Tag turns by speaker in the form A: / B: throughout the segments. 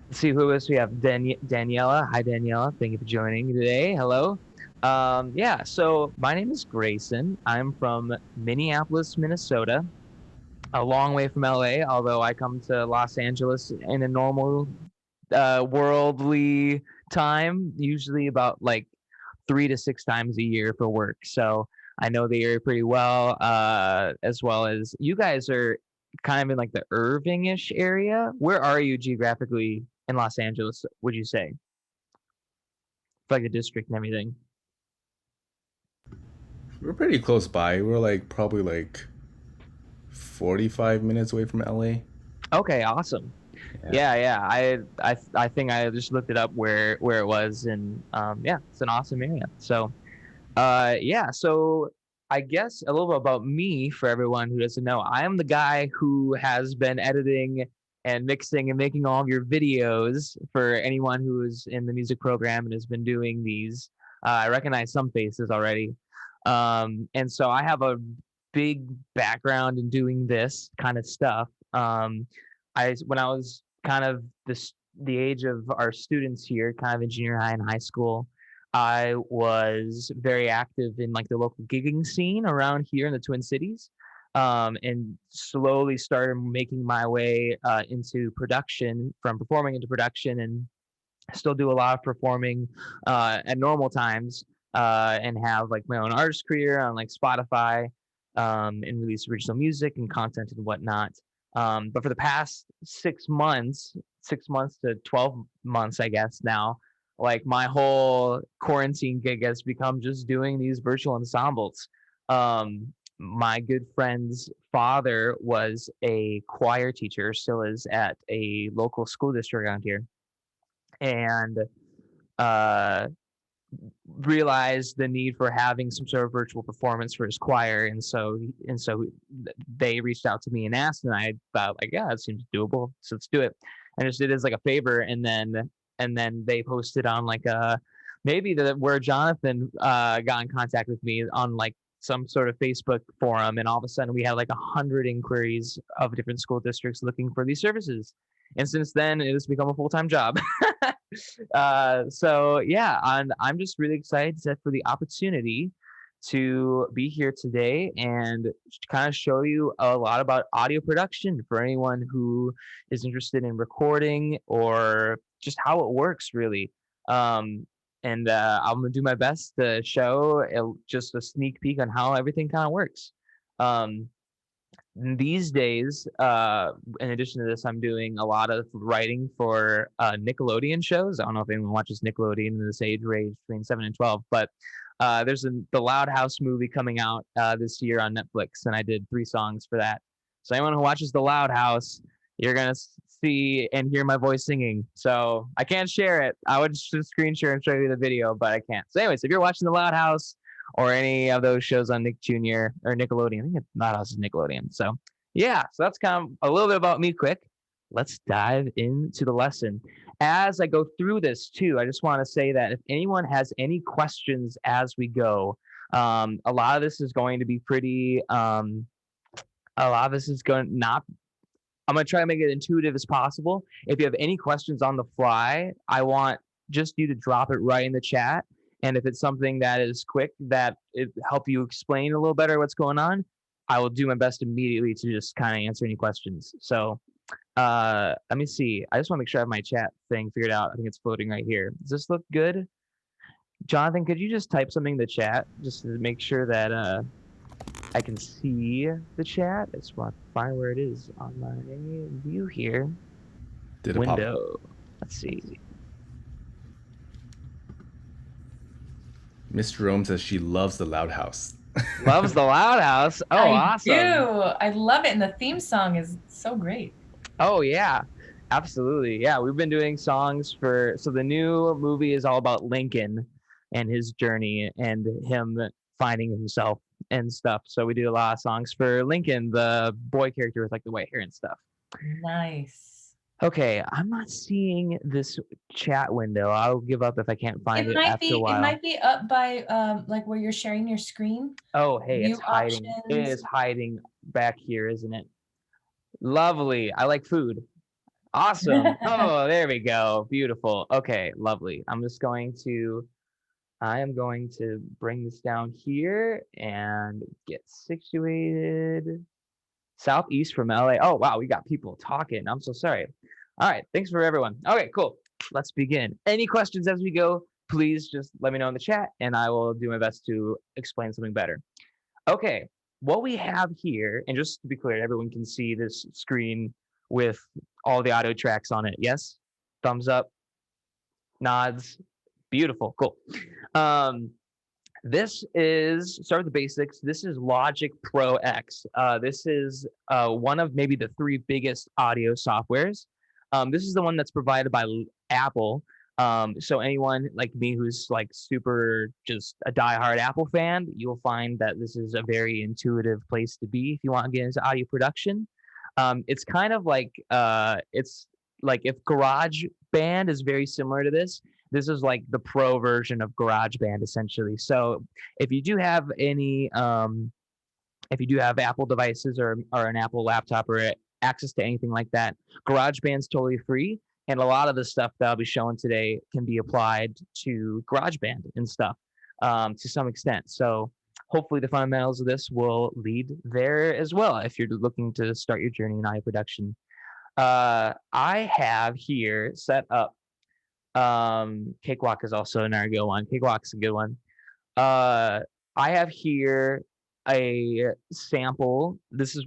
A: Let's see who else we have. Daniela. Hi, Daniela. Thank you for joining today. Hello. Yeah, so my name is Grayson. I'm from Minneapolis, Minnesota, a long way from LA, although I come to Los Angeles in a normal worldly time, usually about like 3 to 6 times a year for work. So I know the area pretty as well as you guys are kind of in like the Irving-ish area. Where are you geographically in Los Angeles, would you say? For like the district and everything.
B: We're pretty close by. We're like probably like 45 minutes away from LA.
A: Okay, awesome.
B: Yeah.
A: Yeah. I think I just looked it up where it was, and yeah, it's an awesome area. So yeah, so I guess a little bit about me for everyone who doesn't know. I am the guy who has been editing and mixing and making all of your videos for anyone who is in the music program and has been doing these. I recognize some faces already. And so I have a big background in doing this kind of stuff. When I was kind of the age of our students here, kind of in junior high and high school, I was very active in like the local gigging scene around here in the Twin Cities, and slowly started making my way into production, from performing into production, and still do a lot of performing at normal times, and have like my own artist career on like Spotify, and release original music and content and whatnot. But for the past 6 months, 6 months to 12 months, I guess now, like my whole quarantine gig has become just doing these virtual ensembles. My good friend's father was a choir teacher, still is at a local school district around here, and uh, realized the need for having some sort of virtual performance for his choir, and so they reached out to me and asked, and I thought like, yeah, that seems doable, so let's do it. And just did it as like a favor, and then they posted on like maybe where Jonathan got in contact with me on like some sort of Facebook forum, and all of a sudden we had like 100 inquiries of different school districts looking for these services. And since then, it has become a full-time job. So yeah, and I'm just really excited for the opportunity to be here today and kind of show you a lot about audio production for anyone who is interested in recording or just how it works, really. And I'm gonna do my best to show just a sneak peek on how everything kind of works. Um, these days, in addition to this, I'm doing a lot of writing for Nickelodeon shows. I don't know if anyone watches Nickelodeon in this age range between 7 and 12, but there's the Loud House movie coming out this year on Netflix, and I did 3 songs for that. So anyone who watches the Loud House, you're gonna see and hear my voice singing. So I can't share it. I would just screen share and show you the video, but I can't. So anyways, if you're watching the Loud House or any of those shows on Nick Jr. or Nickelodeon. I think it's not us, is Nickelodeon. So yeah, so that's kind of a little bit about me quick. Let's dive into the lesson. As I go through this too, I just want to say that if anyone has any questions as we go, a lot of this is going to be pretty a lot of this is going not I'm going to try to make it intuitive as possible. If you have any questions on the fly, I want just you to drop it right in the chat. And if it's something that is quick, that it help you explain a little better what's going on, I will do my best immediately to just kind of answer any questions. So let me see. I just want to make sure I have my chat thing figured out. I think it's floating right here. Does this look good? Jonathan, could you just type something in the chat just to make sure that I can see the chat? I just want to find where it is on my view here.
B: Did it pop?
A: Window. Let's see.
B: Miss Jerome says she loves the Loud House.
A: Loves the Loud House. Oh,
C: I do.
A: awesome.
C: I love it. And the theme song is so great.
A: Oh, yeah. Absolutely. Yeah, we've been doing songs so the new movie is all about Lincoln and his journey and him finding himself and stuff. So we do a lot of songs for Lincoln, the boy character with like the white hair and stuff.
C: Nice.
A: Okay, I'm not seeing this chat window. I'll give up if I can't find it after a
C: It
A: while.
C: might be up by like where you're sharing your screen.
A: Oh, hey,
C: View
A: it's hiding. It
C: options.
A: is hiding back here, isn't it? Lovely. I like food. Awesome. Oh, there we go. Beautiful. Okay, lovely. I am going to bring this down here and get situated. Southeast from LA. Oh, wow, we got people talking. I'm so sorry. All right, thanks for everyone. Okay, cool. Let's begin. Any questions as we go, please just let me know in the chat and I will do my best to explain something better. Okay, what we have here, and just to be clear, everyone can see this screen with all the audio tracks on it. Yes? Thumbs up, nods. Beautiful, cool. This is, start with the basics. This is Logic Pro X. This is one of maybe the 3 biggest audio softwares. This is the one that's provided by Apple. So anyone like me who's like super just a diehard Apple fan, you'll find that this is a very intuitive place to be if you want to get into audio production. It's kind of like it's like if GarageBand is very similar to this. This is like the pro version of GarageBand essentially. So if you do have any if you do have Apple devices or an Apple laptop or access to anything like that, GarageBand's totally free. And a lot of the stuff that I'll be showing today can be applied to GarageBand and stuff to some extent. So hopefully the fundamentals of this will lead there as well if you're looking to start your journey in audio production. I have here set up Cakewalk is also another good one. Cakewalk's a good one. I have here a sample. This is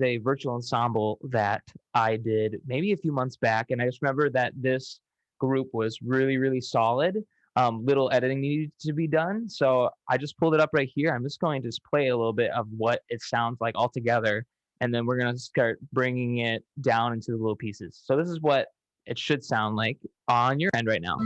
A: a virtual ensemble that I did maybe a few months back, and I just remember that this group was really, really solid. Little editing needed to be done, so I just pulled it up right here. I'm just going to just play a little bit of what it sounds like all together, and then we're gonna start bringing it down into the little pieces. So this is what it should sound like on your end right now.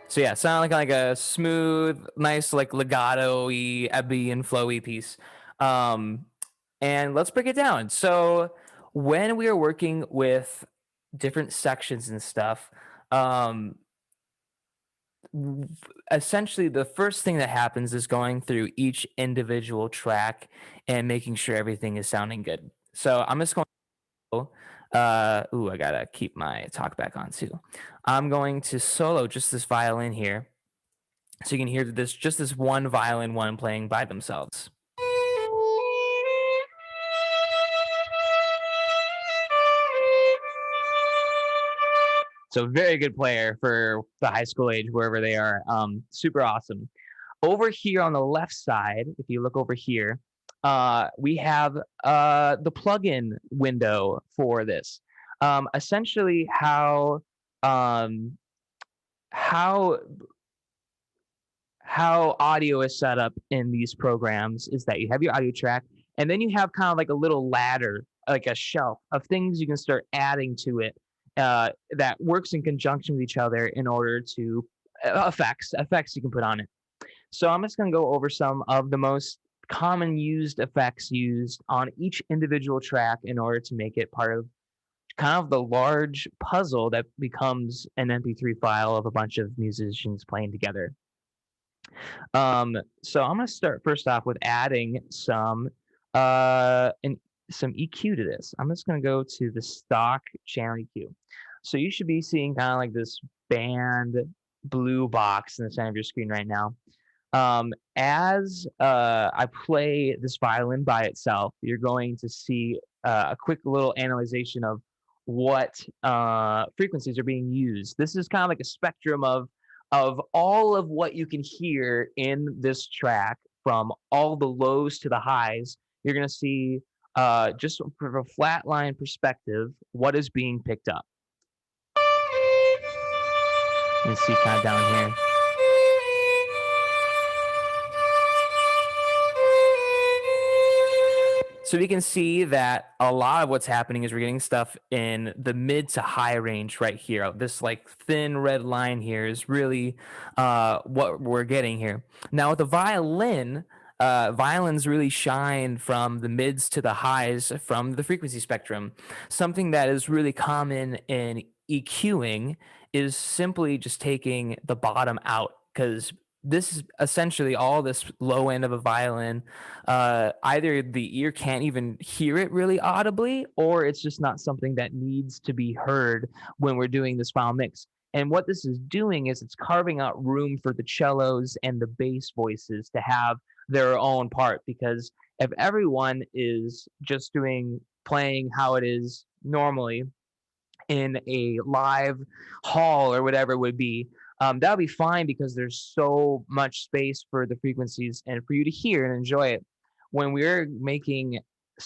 A: So yeah, sound like a smooth, nice, like legato-y, ebbly and flowy piece. And let's break it down. So when we are working with different sections and stuff, essentially the first thing that happens is going through each individual track and making sure everything is sounding good. So I'm just going to I gotta keep my talk back on too. I'm going to solo just this violin here, so you can hear this one violin one playing by themselves. So very good player for the high school age, wherever they are. Super awesome. Over here on the left side, if you look over here, we have the plugin window for this. Essentially, how audio is set up in these programs is that you have your audio track, and then you have kind of like a little ladder, like a shelf of things you can start adding to it that works in conjunction with each other in order to effects you can put on it. So I'm just going to go over some of the most common used effects used on each individual track in order to make it part of kind of the large puzzle that becomes an MP3 file of a bunch of musicians playing together. So I'm going to start first off with adding some EQ to this. I'm just going to go to the stock channel EQ. So you should be seeing kind of like this band blue box in the center of your screen right now. As I play this violin by itself, you're going to see a quick little analyzation of what frequencies are being used. This is kind of like a spectrum of all of what you can hear in this track, from all the lows to the highs. You're going to see just from a flat line perspective what is being picked up. You can see kind of down here. So we can see that a lot of what's happening is we're getting stuff in the mid to high range right here. This like thin red line here is really what we're getting here. Now with the violin, violins really shine from the mids to the highs from the frequency spectrum. Something that is really common in EQing is simply just taking the bottom out, because this is essentially all this low end of a violin. Either the ear can't even hear it really audibly, or it's just not something that needs to be heard when we're doing this final mix. And what this is doing is it's carving out room for the cellos and the bass voices to have their own part. Because if everyone is just playing how it is normally in a live hall or whatever it would be, that'll be fine because there's so much space for the frequencies and for you to hear and enjoy it. When we're making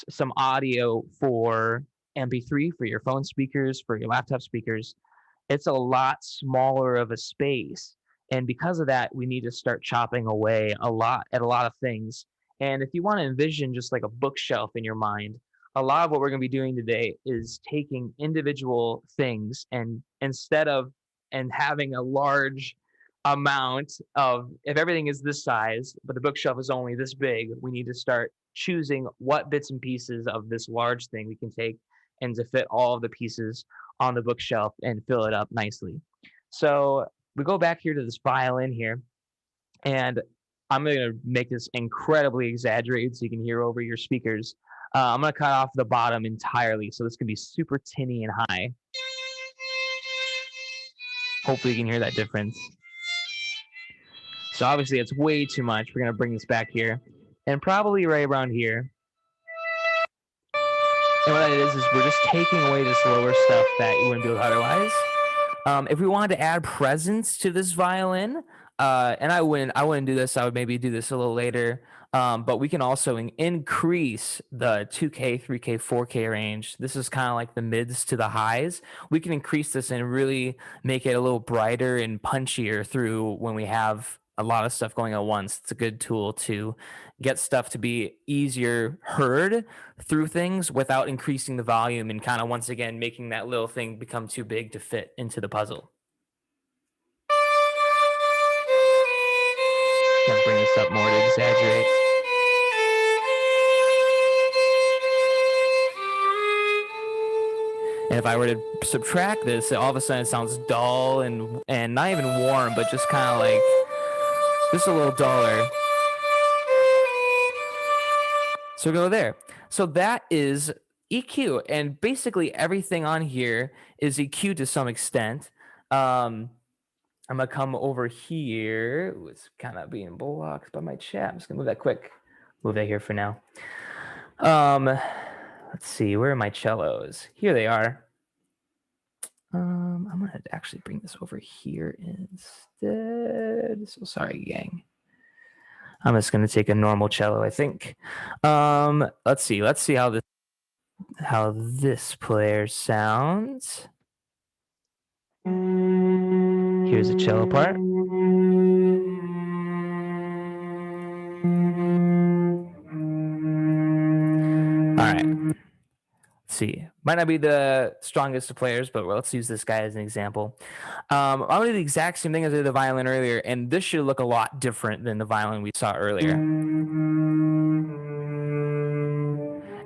A: some audio for MP3, for your phone speakers, for your laptop speakers, it's a lot smaller of a space. And because of that, we need to start chopping away a lot at a lot of things. And if you want to envision just like a bookshelf in your mind, a lot of what we're going to be doing today is taking individual things, and instead of and having a large amount of, if everything is this size but the bookshelf is only this big, we need to start choosing what bits and pieces of this large thing we can take and to fit all of the pieces on the bookshelf and fill it up nicely. So we go back here to this violin here, and I'm going to make this incredibly exaggerated so you can hear over your speakers. I'm going to cut off the bottom entirely, so this can be super tinny and high. Hopefully you can hear that difference. So obviously it's way too much. We're going to bring this back here, and probably right around here. And what that is we're just taking away this lower stuff that you wouldn't do otherwise. If we wanted to add presence to this violin, and I wouldn't do this. I would maybe do this a little later. But we can also increase the 2K, 3K, 4K range. This is kind of like the mids to the highs. We can increase this and really make it a little brighter and punchier through when we have a lot of stuff going at once. It's a good tool to get stuff to be easier heard through things without increasing the volume and kind of once again making that little thing become too big to fit into the puzzle. Gonna bring this up more to exaggerate. And if I were to subtract this, all of a sudden it sounds dull and not even warm, but just kind of like just a little duller. So go there. So that is EQ, and basically everything on here is EQ to some extent. I'm gonna come over here. Ooh, it's kind of being blocked by my chat. I'm just gonna move that quick. Move that here for now. Let's see, where are my cellos? Here they are. I'm gonna actually bring this over here instead. So sorry, gang. I'm just gonna take a normal cello, I think. Let's see how this player sounds. Here's a cello part. All right. Let's see. Might not be the strongest of players, but let's use this guy as an example. I'm going to do the exact same thing as I did the violin earlier, and this should look a lot different than the violin we saw earlier.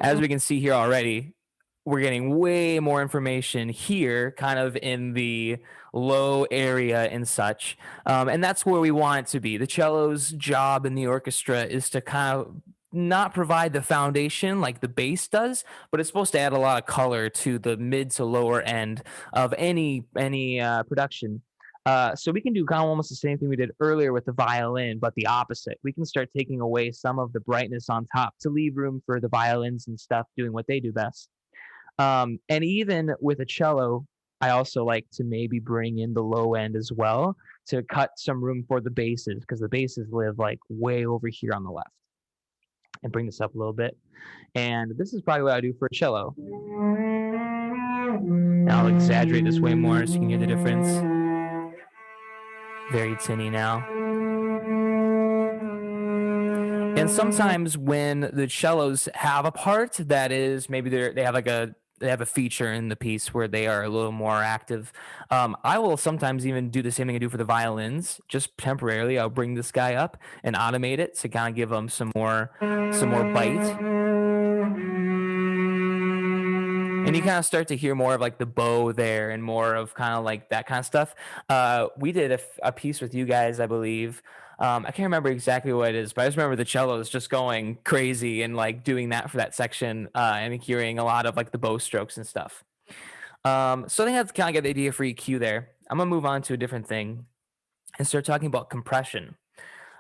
A: As we can see here already, we're getting way more information here, kind of in the low area and such. And that's where we want it to be. The cello's job in the orchestra is to kind of not provide the foundation like the bass does, but it's supposed to add a lot of color to the mid to lower end of any production. So we can do kind of almost the same thing we did earlier with the violin, but the opposite. We can start taking away some of the brightness on top to leave room for the violins and stuff doing what they do best. And even with a cello, I also like to maybe bring in the low end as well to cut some room for the basses, because the basses live like way over here on the left. And bring this up a little bit. And this is probably what I do for a cello. And I'll exaggerate this way more so you can hear the difference. Very tinny now. And sometimes when the cellos have a part that is maybe they have a feature in the piece where they are a little more active, I will sometimes even do the same thing I do for the violins. Just temporarily, I'll bring this guy up and automate it to kind of give them some more bite. and you kind of start to hear more of like the bow there and more of kind of like that kind of stuff. We did a piece with you guys, I believe. I can't remember exactly what it is, but I just remember the cello is just going crazy and like doing that for that section, and hearing a lot of like the bow strokes and stuff. So I think that's kind of get the idea for EQ there. I'm gonna move on to a different thing and start talking about compression.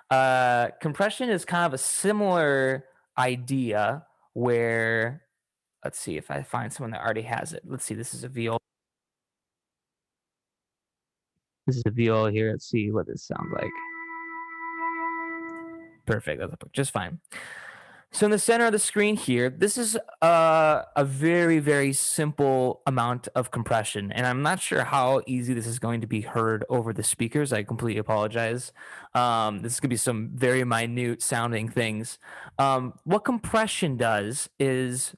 A: Compression is kind of a similar idea where, let's see if I find someone that already has it. Let's see, this is a viola. This is a viola here. Let's see what this sounds like. Perfect. That's just fine. So in the center of the screen here, this is a very, very simple amount of compression. And I'm not sure how easy this is going to be heard over the speakers. I completely apologize. This could be some very minute sounding things. What compression does is,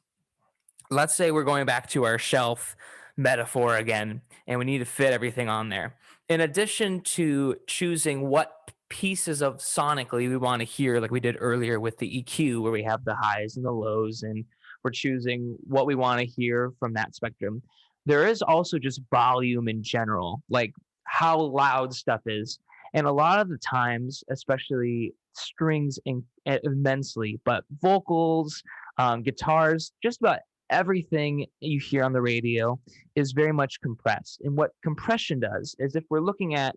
A: let's say we're going back to our shelf metaphor again, and we need to fit everything on there. In addition to choosing what pieces of sonically we want to hear, like we did earlier with the EQ, where we have the highs and the lows, and we're choosing what we want to hear from that spectrum, there is also just volume in general, like how loud stuff is. And a lot of the times, especially strings immensely, but vocals, guitars, just about everything you hear on the radio is very much compressed. And what compression does is, if we're looking at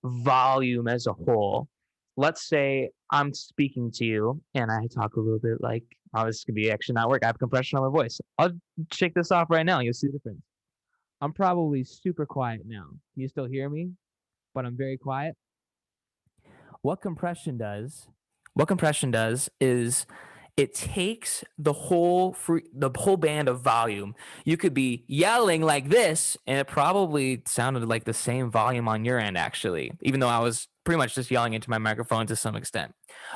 A: volume as a whole, let's say I'm speaking to you and I talk a little bit like, oh, this could be actually not work. I have compression on my voice. I'll shake this off right now. You'll see the difference. I'm probably super quiet now. Can you still hear me? But I'm very quiet. What compression does is it takes the whole band of volume. You could be yelling like this, and it probably sounded like the same volume on your end, actually, even though I was pretty much just yelling into my microphone to some extent.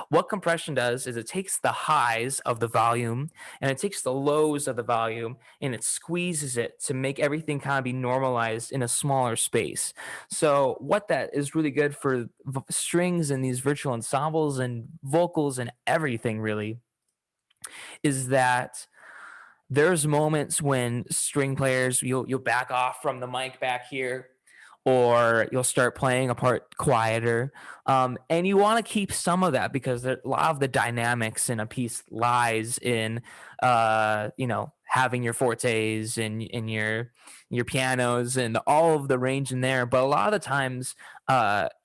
A: What compression does is it takes the highs of the volume and it takes the lows of the volume and it squeezes it to make everything kind of be normalized in a smaller space. So what that is really good for strings and these virtual ensembles and vocals and everything really is that there's moments when string players, you'll back off from the mic back here, or you'll start playing a part quieter, and you want to keep some of that because a lot of the dynamics in a piece lies in having your fortes and your pianos and all of the range in there. But a lot of the times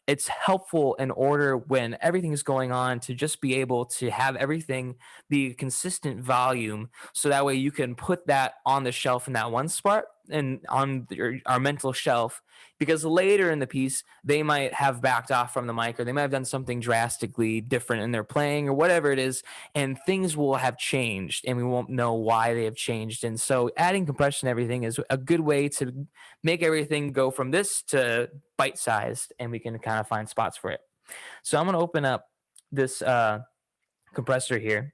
A: it's helpful in order when everything is going on to just be able to have everything be consistent volume, so that way you can put that on the shelf in that one spot and on our mental shelf, because later in the piece they might have backed off from the mic, or they might have done something drastically different in their playing or whatever it is, and things will have changed and we won't know why they have changed. And so adding compression to everything is a good way to make everything go from this to bite-sized, and we can kind of find spots for it. So I'm going to open up this compressor here.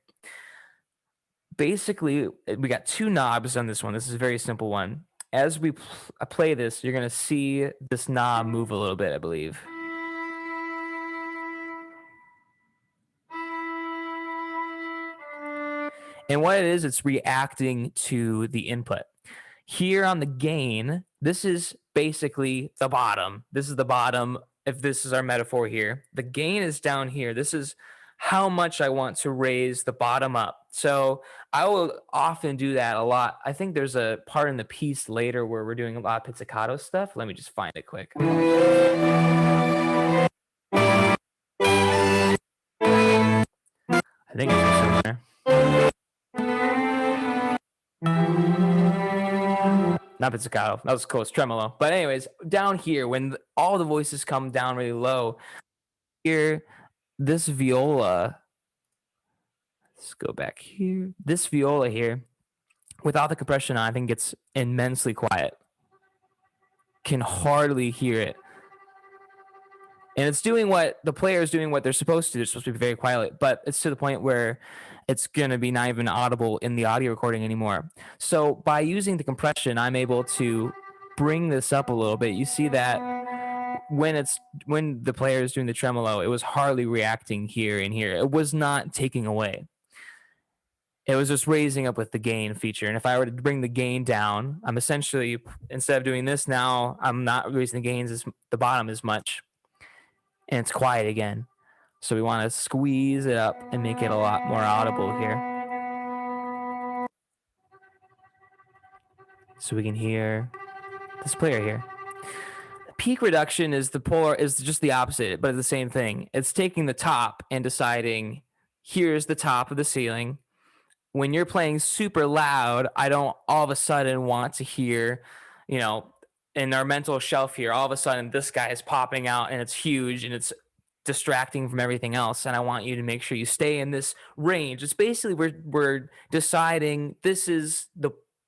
A: Basically, we got two knobs on this one. This is a very simple one. As we play this, you're going to see this knob move a little bit, I believe. And what it is, it's reacting to the input. Here on the gain, this is basically the bottom. This is the bottom. If this is our metaphor here, the gain is down here. This is how much I want to raise the bottom up. So I will often do that a lot. I think there's a part in the piece later where we're doing a lot of pizzicato stuff. Let me just find it quick. I think it's somewhere. Not pizzicato. That was close. Tremolo. But anyways, down here, when all the voices come down really low, here, this viola, let's go back here. This viola here, without the compression on, I think it's immensely quiet. Can hardly hear it. And it's doing what the player is doing, what they're supposed to do. They're supposed to be very quiet, but it's to the point where it's going to be not even audible in the audio recording anymore. So by using the compression, I'm able to bring this up a little bit. You see that when the player is doing the tremolo, it was hardly reacting here and here. It was not taking away. it was just raising up with the gain feature. And if I were to bring the gain down, I'm essentially, instead of doing this now, I'm not raising the gains as the bottom as much, and it's quiet again. So we want to squeeze it up and make it a lot more audible here. So we can hear this player here. Peak reduction is just the opposite, but it's the same thing. It's taking the top and deciding, here's the top of the ceiling. When you're playing super loud, I don't all of a sudden want to hear, in our mental shelf here, all of a sudden this guy is popping out and it's huge and it's distracting from everything else. And I want you to make sure you stay in this range. It's basically we're deciding this is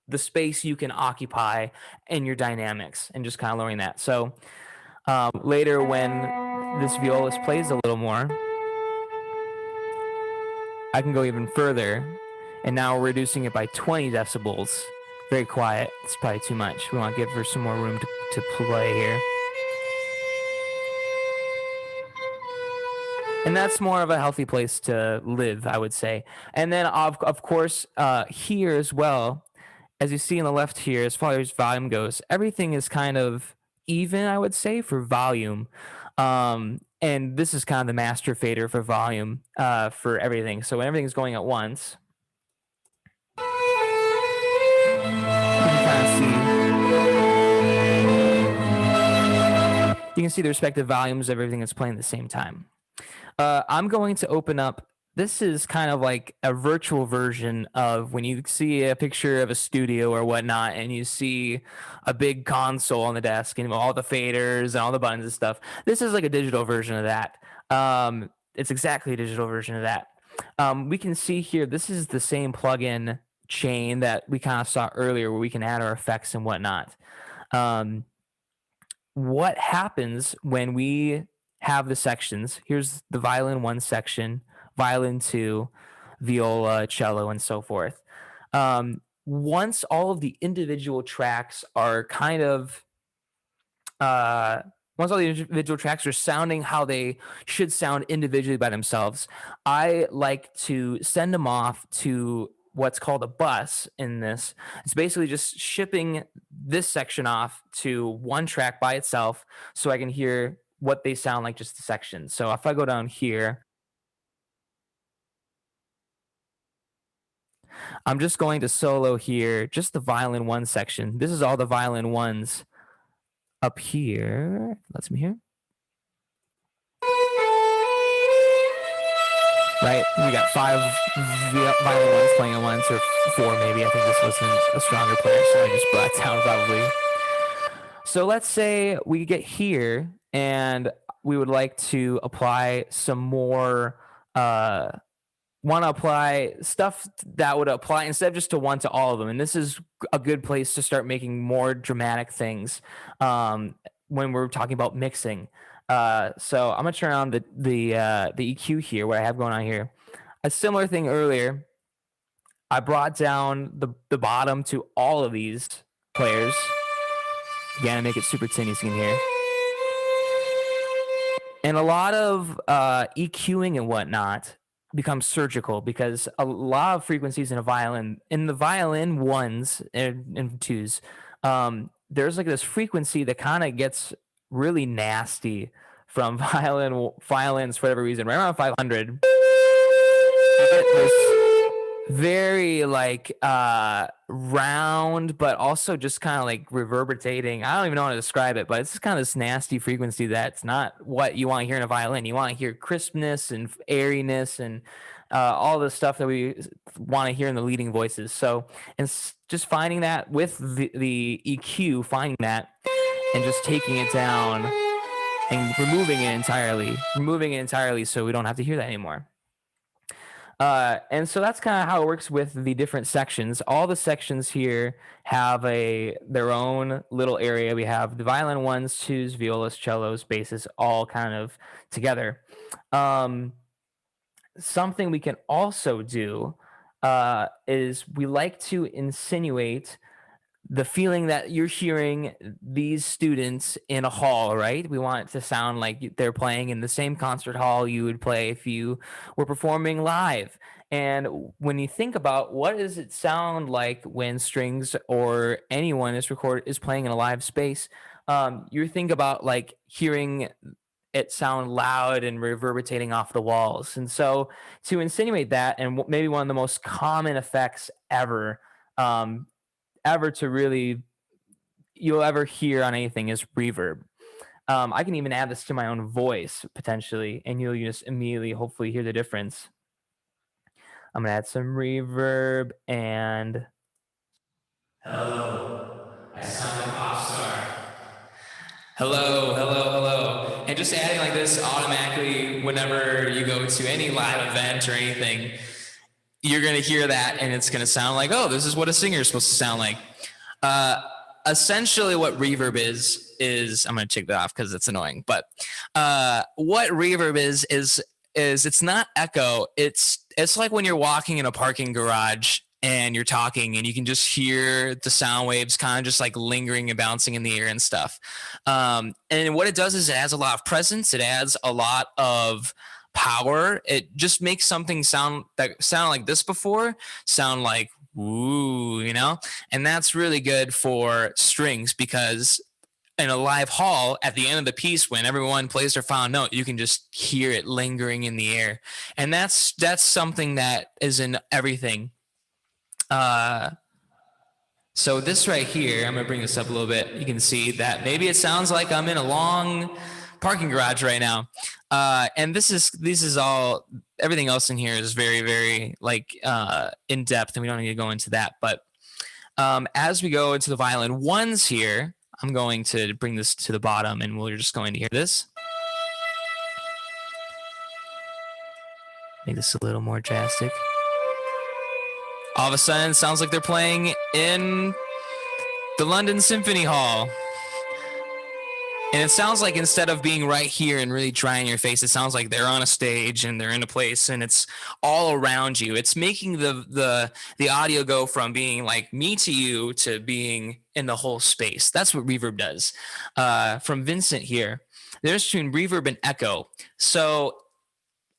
A: the space you can occupy in your dynamics, and just kind of lowering that. So later when this violist plays a little more, I can go even further, and now we're reducing it by 20 decibels. Very quiet. It's probably too much. We want to give her some more room to play here. And that's more of a healthy place to live, I would say. And then, of course, here as well, as you see on the left here, as far as volume goes, everything is kind of even, I would say, for volume. And this is kind of the master fader for volume for everything. So when everything's going at once, you can see the respective volumes of everything that's playing at the same time. I'm going to open up. This is kind of like a virtual version of when you see a picture of a studio or whatnot, and you see a big console on the desk and all the faders and all the buttons and stuff. This is like a digital version of that. It's exactly a digital version of that. We can see here, this is the same plugin chain that we kind of saw earlier, where we can add our effects and whatnot. What happens when we have the sections? Here's the violin 1 section, violin 2, viola, cello, and so forth. Once all of the individual tracks are kind of once all the individual tracks are sounding how they should sound individually by themselves, I like to send them off to what's called a bus in this. It's basically just shipping this section off to one track by itself, so I can hear what they sound like, just the section. So if I go down here, I'm just going to solo here, just the violin 1 section. This is all the violin 1s up here. Let's me hear. Right, we got 5 violin 1s playing at once, or 4 maybe. I think this wasn't a stronger player, so I just brought it down probably. So let's say we get here and we would like to apply some more, want to apply stuff that would apply instead of just to one to all of them. And this is a good place to start making more dramatic things when we're talking about mixing. So I'm gonna turn on the EQ here, what I have going on here. A similar thing earlier, I brought down the bottom to all of these players. Again, I make it super tinny so you can hear. And a lot of EQing and whatnot becomes surgical, because a lot of frequencies in the violin 1s and 2s, there's like this frequency that kind of gets really nasty from violins for whatever reason. Right around 500, you get this very like round, but also just kind of like reverberating. I don't even know how to describe it, but it's just kind of this nasty frequency that's not what you want to hear in a violin. You want to hear crispness and airiness and all the stuff that we want to hear in the leading voices. So, and just finding that with the EQ, finding that and just taking it down and removing it entirely so we don't have to hear that anymore. And so that's kind of how it works with the different sections. All the sections here have their own little area. We have the violin 1s, 2s, violas, cellos, basses, all kind of together. Something we can also do is we like to insinuate the feeling that you're hearing these students in a hall, right? We want it to sound like they're playing in the same concert hall you would play if you were performing live. And when you think about what does it sound like when strings or anyone is playing in a live space, you think about like hearing it sound loud and reverberating off the walls. And so to insinuate that, and maybe one of the most common effects um, ever to really you'll ever hear on anything is reverb. I can even add this to my own voice potentially, and you'll just immediately, hopefully, hear the difference. I'm gonna add some reverb and hello. I sound like a pop star. Hello, hello, hello. And just adding like this automatically whenever you go to any live event or anything, you're gonna hear that, and it's gonna sound like, oh, this is what a singer is supposed to sound like. Uh, Essentially what reverb is I'm going to take that off because it's annoying, but what reverb is it's not echo. It's like when you're walking in a parking garage and you're talking and you can just hear the sound waves kind of just like lingering and bouncing in the air and stuff. And what it does is it adds a lot of presence. It adds a lot of power. It just makes something sound like this before sound like ooh, and that's really good for strings because in a live hall at the end of the piece, when everyone plays their final note, you can just hear it lingering in the air. And that's something that is in everything. So this right here, I'm going to bring this up a little bit. You can see that maybe it sounds like I'm in a long parking garage right now. And this is all, everything else in here is very, very like in depth, and we don't need to go into that. But as we go into the violin ones here, I'm going to bring this to the bottom, and we're just going to hear this. Make this a little more drastic. All of a sudden, it sounds like they're playing in the London Symphony Hall. And it sounds like instead of being right here and really dry in your face, it sounds like they're on a stage and they're in a place and it's all around you. It's making the audio go from being like me to you to being in the whole space. That's what reverb does. From Vincent here, there's between reverb and echo. So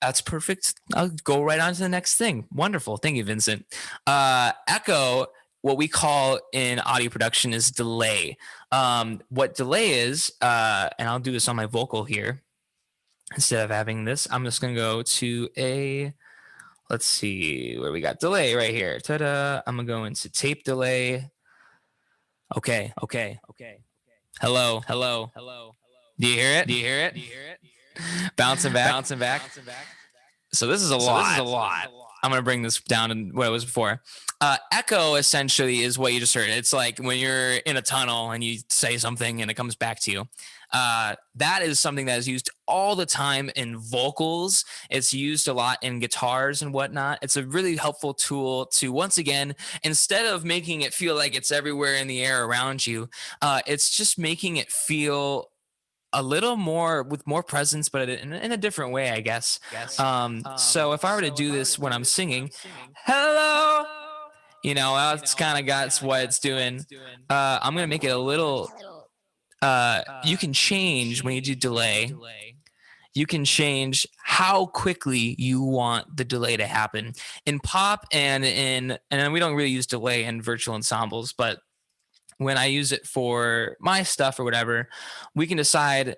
A: that's perfect. I'll go right on to the next thing. Wonderful. Thank you, Vincent. Echo, what we call in audio production is delay. What delay is, and I'll do this on my vocal here. Instead of having this, I'm just going to go to let's see where we got delay right here. Ta-da. I'm going to go into tape delay. Okay. Hello. Do you hear it? Bouncing back. So this is a lot. I'm going to bring this down to what it was before. Echo essentially is what you just heard. It's like when you're in a tunnel and you say something and it comes back to you. That is something that is used all the time in vocals. It's used a lot in guitars and whatnot. It's a really helpful tool to, once again, instead of making it feel like it's everywhere in the air around you, it's just making it feel a little more with more presence, but in a different way, I guess. So if I were to do this when I'm singing, hello, that's kind of got what it's doing. I'm going to make it a little, you can change when you do delay. You can change how quickly you want the delay to happen. In pop and we don't really use delay in virtual ensembles, but when I use it for my stuff or whatever, we can decide,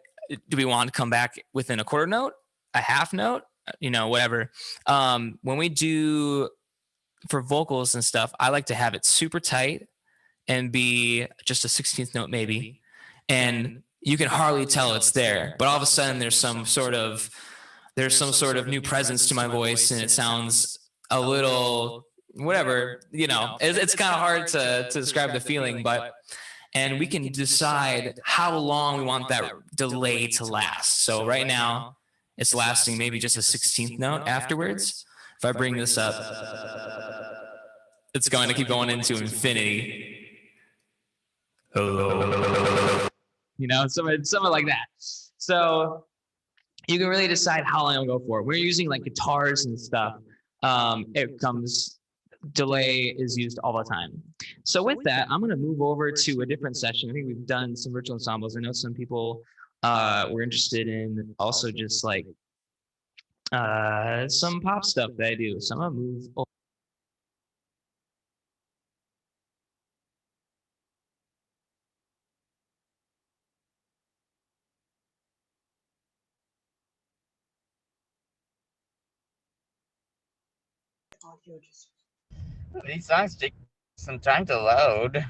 A: do we want to come back within a quarter note, a half note, whatever. When we do for vocals and stuff, I like to have it super tight and be just a 16th note maybe. And you can hardly tell it's there, but all of a sudden there's some sort of new presence to my voice and it sounds a little whatever, it's kind of hard to describe the feeling, and we can decide how long we want that delay to last. So right now it's lasting maybe just a 16th note afterwards. If I bring this up, it's going to keep going into infinity. Something like that. So you can really decide how long I'll go for. We're using like guitars and stuff. It comes delay is used all the time. So with that, I'm going to move over to a different session. I think we've done some virtual ensembles. I know some people were interested in also just like some pop stuff that I do. So I'm going to move over.
D: These songs take some time to load.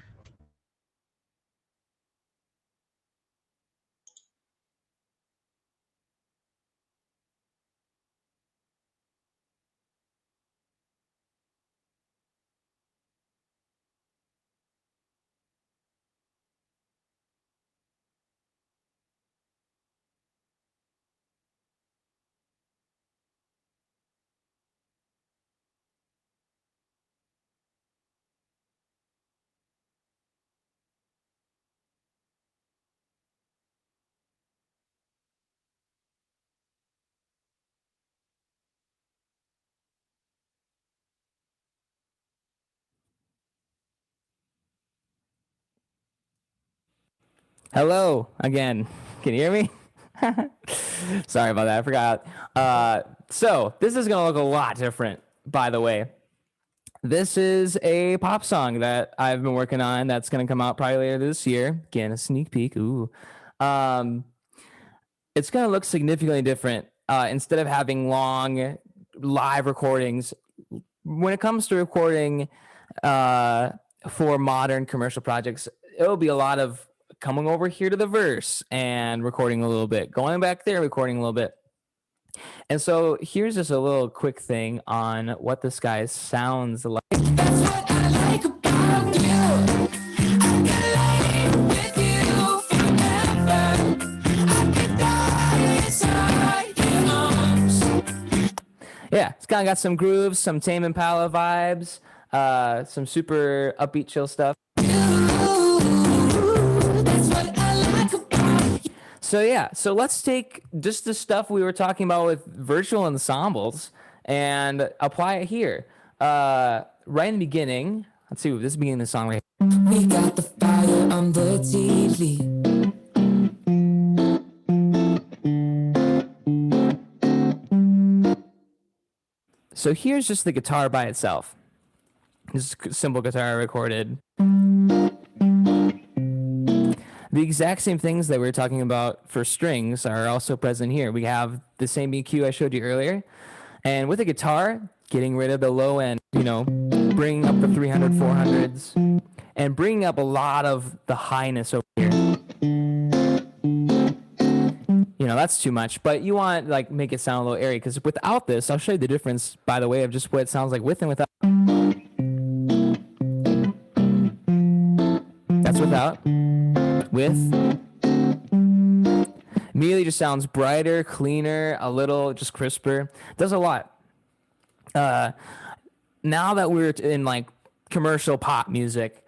E: Hello again. Can you hear me? Sorry about that. I forgot. So this is gonna look a lot different, by the way. This is a pop song that I've been working on that's gonna come out probably later this year. Again, a sneak peek. Ooh. Um, it's gonna look significantly different. Instead of having long live recordings, when it comes to recording for modern commercial projects, it'll be a lot of coming over here to the verse and recording a little bit, going back there, recording a little bit. And so here's just a little quick thing on what this guy sounds like. That's what I like about you. I can lay with you forever. I can die inside your arms. Yeah, it's kind of got some grooves, some Tame Impala vibes, some super upbeat, chill stuff. So yeah, so let's take just the stuff we were talking about with virtual ensembles and apply it here. Right in the beginning, let's see, this is the beginning of the song right here. We got the fire on the TV. So here's just the guitar by itself. This is simple guitar recorded. The exact same things that we were talking about for strings are also present here. We have the same EQ I showed you earlier. And with the guitar, getting rid of the low end, bringing up the 300, 400s, and bringing up a lot of the highness over here. That's too much, but you want make it sound a little airy, because without this, I'll show you the difference, by the way, of just what it sounds like with and without. That's without. With immediately just sounds brighter, cleaner, a little just crisper. Does a lot. Now that we're in commercial pop music,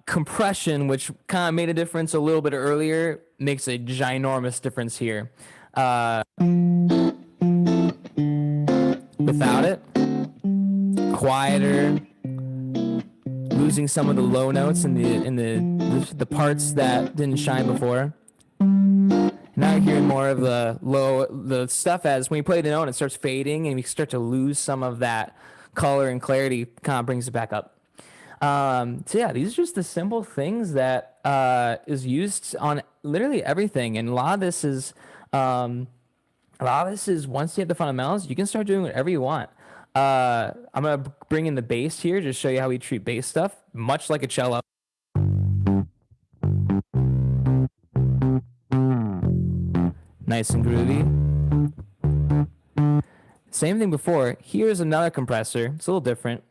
E: compression, which kind of made a difference a little bit earlier, makes a ginormous difference here. Without it, quieter, losing some of the low notes in the parts that didn't shine before. Now you're hearing more of the stuff as when you play the note, it starts fading and you start to lose some of that color and clarity, kind of brings it back up. So yeah, these are just the simple things that is used on literally everything. And a lot of this is once you have the fundamentals, you can start doing whatever you want. I'm going to bring in the bass here to show you how we treat bass stuff, much like a cello. Nice and groovy. Same thing before. Here's another compressor. It's a little different,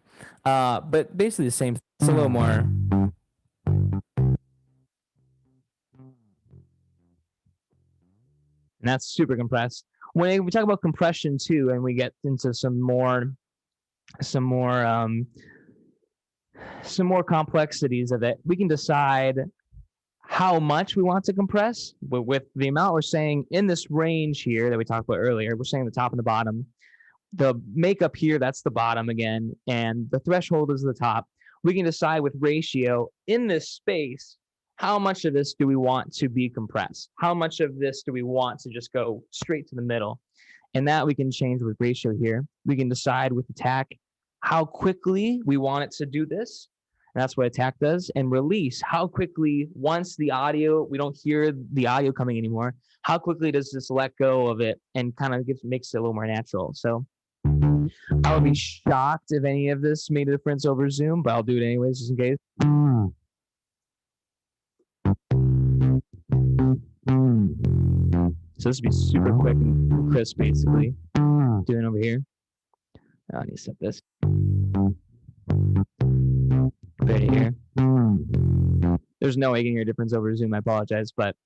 E: but basically the same. It's a little more.
A: And that's super compressed. When we talk about compression too, and we get into some more complexities of it, we can decide how much we want to compress. But with the amount we're saying in this range here that we talked about earlier, we're saying the top and the bottom. the makeup here, that's the bottom again, and the threshold is the top. We can decide with ratio in this space, how much of this do we want to be compressed? How much of this do we want to just go straight to the middle? And that we can change with ratio here. We can decide with attack how quickly we want it to do this. And that's what attack does. And release, how quickly, once the audio, we don't hear the audio coming anymore, how quickly does this let go of it and kind of makes it a little more natural. So I would be shocked if any of this made a difference over Zoom, but I'll do it anyways just in case. So this would be super quick and crisp, basically. Doing over here. Oh, I need to set this. Right here. There's no way you can hear a difference over Zoom. I apologize, but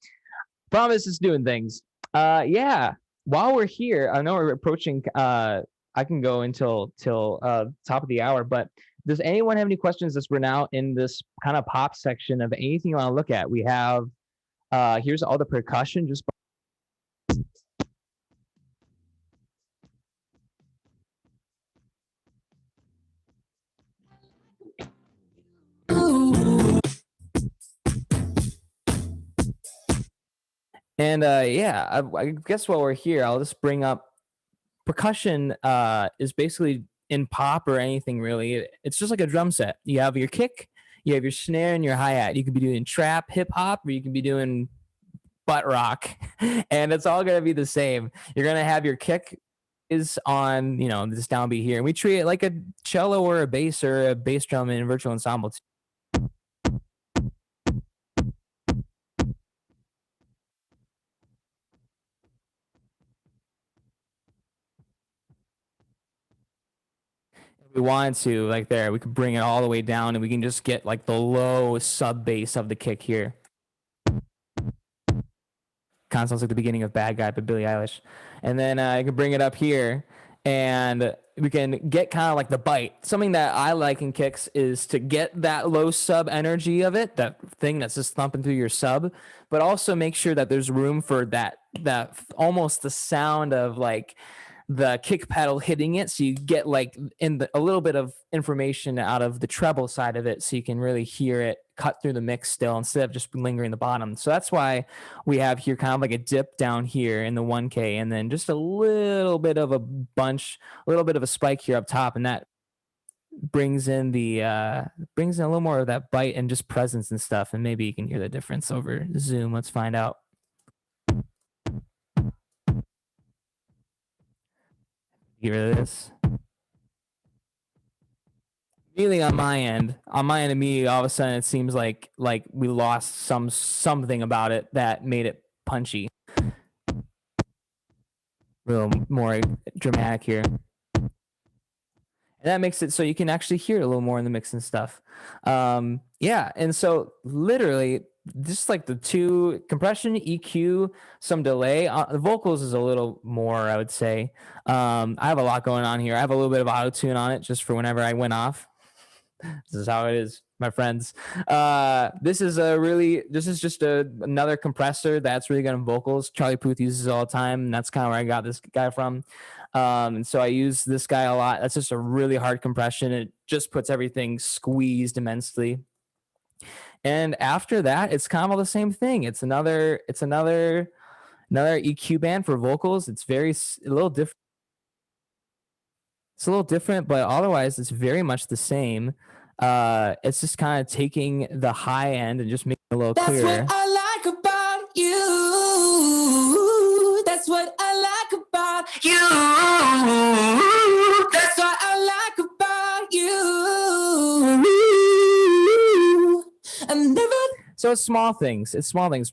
A: promise it's doing things. Yeah. While we're here, I know we're approaching. I can go until top of the hour, but does anyone have any questions as we're now in this kind of pop section of anything you want to look at? We have here's all the percussion just. And yeah, I guess while we're here, I'll just bring up percussion is basically in pop or anything really. It's just like a drum set. You have your kick, you have your snare, and your hi-hat. You could be doing trap, hip hop, or you can be doing butt rock, and it's all gonna be the same. You're gonna have your kick is on, you know, this downbeat here, and we treat it like a cello or a bass drum in virtual ensemble. We wanted to, like there, we could bring it all the way down and we can just get like the low sub bass of the kick here. Kind of sounds like the beginning of Bad Guy by Billie Eilish. And then I can bring it up here and we can get kind of like the bite. Something that I like in kicks is to get that low sub energy of it, that thing that's just thumping through your sub, but also make sure that there's room for that almost the sound of like the kick pedal hitting it, so you get like a little bit of information out of the treble side of it, so you can really hear it cut through the mix still instead of just lingering the bottom. So that's why we have here kind of like a dip down here in the 1K, and then just a little bit of a spike here up top, and that brings in a little more of that bite and just presence and stuff. And maybe you can hear the difference over Zoom. Let's find out. Get rid of this. Really, on my end of me, all of a sudden it seems like we lost something about it that made it punchy. A little more dramatic here. And that makes it so you can actually hear it a little more in the mix and stuff. Yeah, and so literally just like the two compression, EQ, some delay. The vocals is a little more, I would say. I have a lot going on here. I have a little bit of auto tune on it just for whenever I went off. This is how it is, my friends. This is just another compressor that's really good on vocals. Charlie Puth uses it all the time, and that's kind of where I got this guy from. And so I use this guy a lot. That's just a really hard compression. It just puts everything squeezed immensely. And after that, it's kind of all the same thing. It's another EQ band for vocals. It's a little different. It's a little different, but otherwise it's very much the same. It's just kind of taking the high end and just making it a little clearer. That's what I like about you. That's what I like about you. That's what I like about you. So it's small things.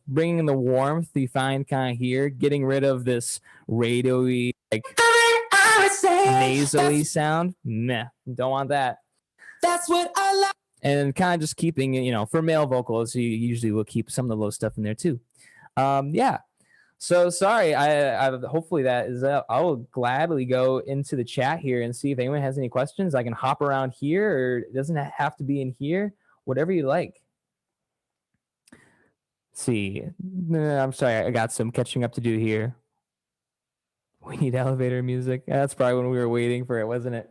A: Bringing the warmth you find kind of here, getting rid of this radio-y, like nasally sound. Meh, don't want that. That's what I like. And kind of just keeping, for male vocals, you usually will keep some of the low stuff in there too. Yeah. So sorry. I hopefully that is. I will gladly go into the chat here and see if anyone has any questions. I can hop around here, or it doesn't have to be in here. Whatever you like. Let's see. I'm sorry. I got some catching up to do here.
E: We need elevator music. That's probably when we were waiting for it, wasn't it?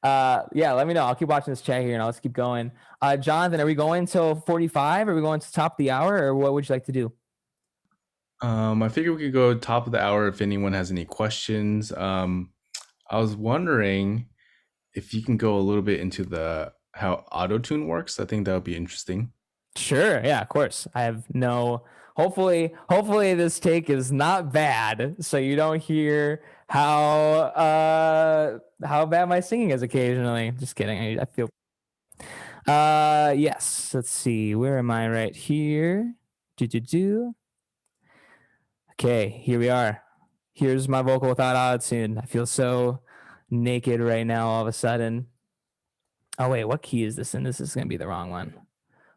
E: Yeah, let me know. I'll keep watching this chat here and I'll just keep going. Jonathan, are we going till 45? Are we going to top of the hour, or what would you like to do?
B: I figure we could go top of the hour if anyone has any questions. I was wondering if you can go a little bit into the how auto-tune works. I think that would be interesting.
E: Sure. Yeah, of course. I have no. Hopefully this take is not bad, so you don't hear how bad my singing is occasionally. Just kidding. I feel. Yes. Let's see. Where am I? Right here. Do. Okay, here we are. Here's my vocal without autotune. I feel so naked right now all of a sudden. Oh, wait, what key is this in? This is going to be the wrong one.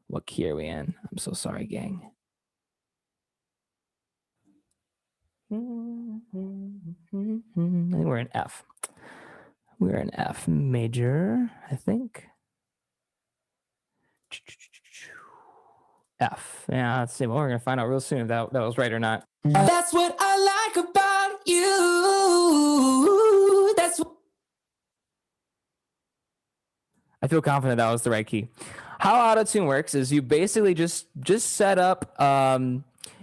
E: What key are we in? I'm so sorry, gang. I think we're in F. We're in F major, I think. F. Yeah, let's see. Well, we're going to find out real soon if that was right or not. That's what I like about you. That's what I feel confident that was the right key. How autotune works is you basically just set up,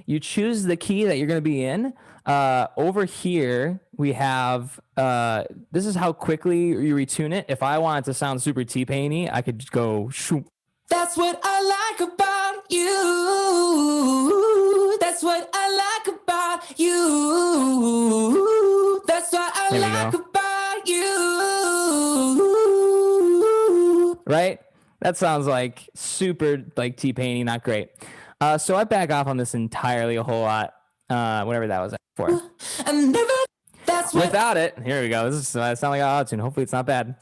E: you choose the key that you're going to be in. Over here, we have, this is how quickly you retune it. If I wanted to sound super T-Pain-y, I could just go, shoot. That's what I like about you. That's what I like about you. That's what I like about you. Right? That sounds like super like T-Pain-y, not great. So I back off on this entirely a whole lot. Whatever that was for. Without it, here we go. This is sound like auto-tune. Hopefully it's not bad.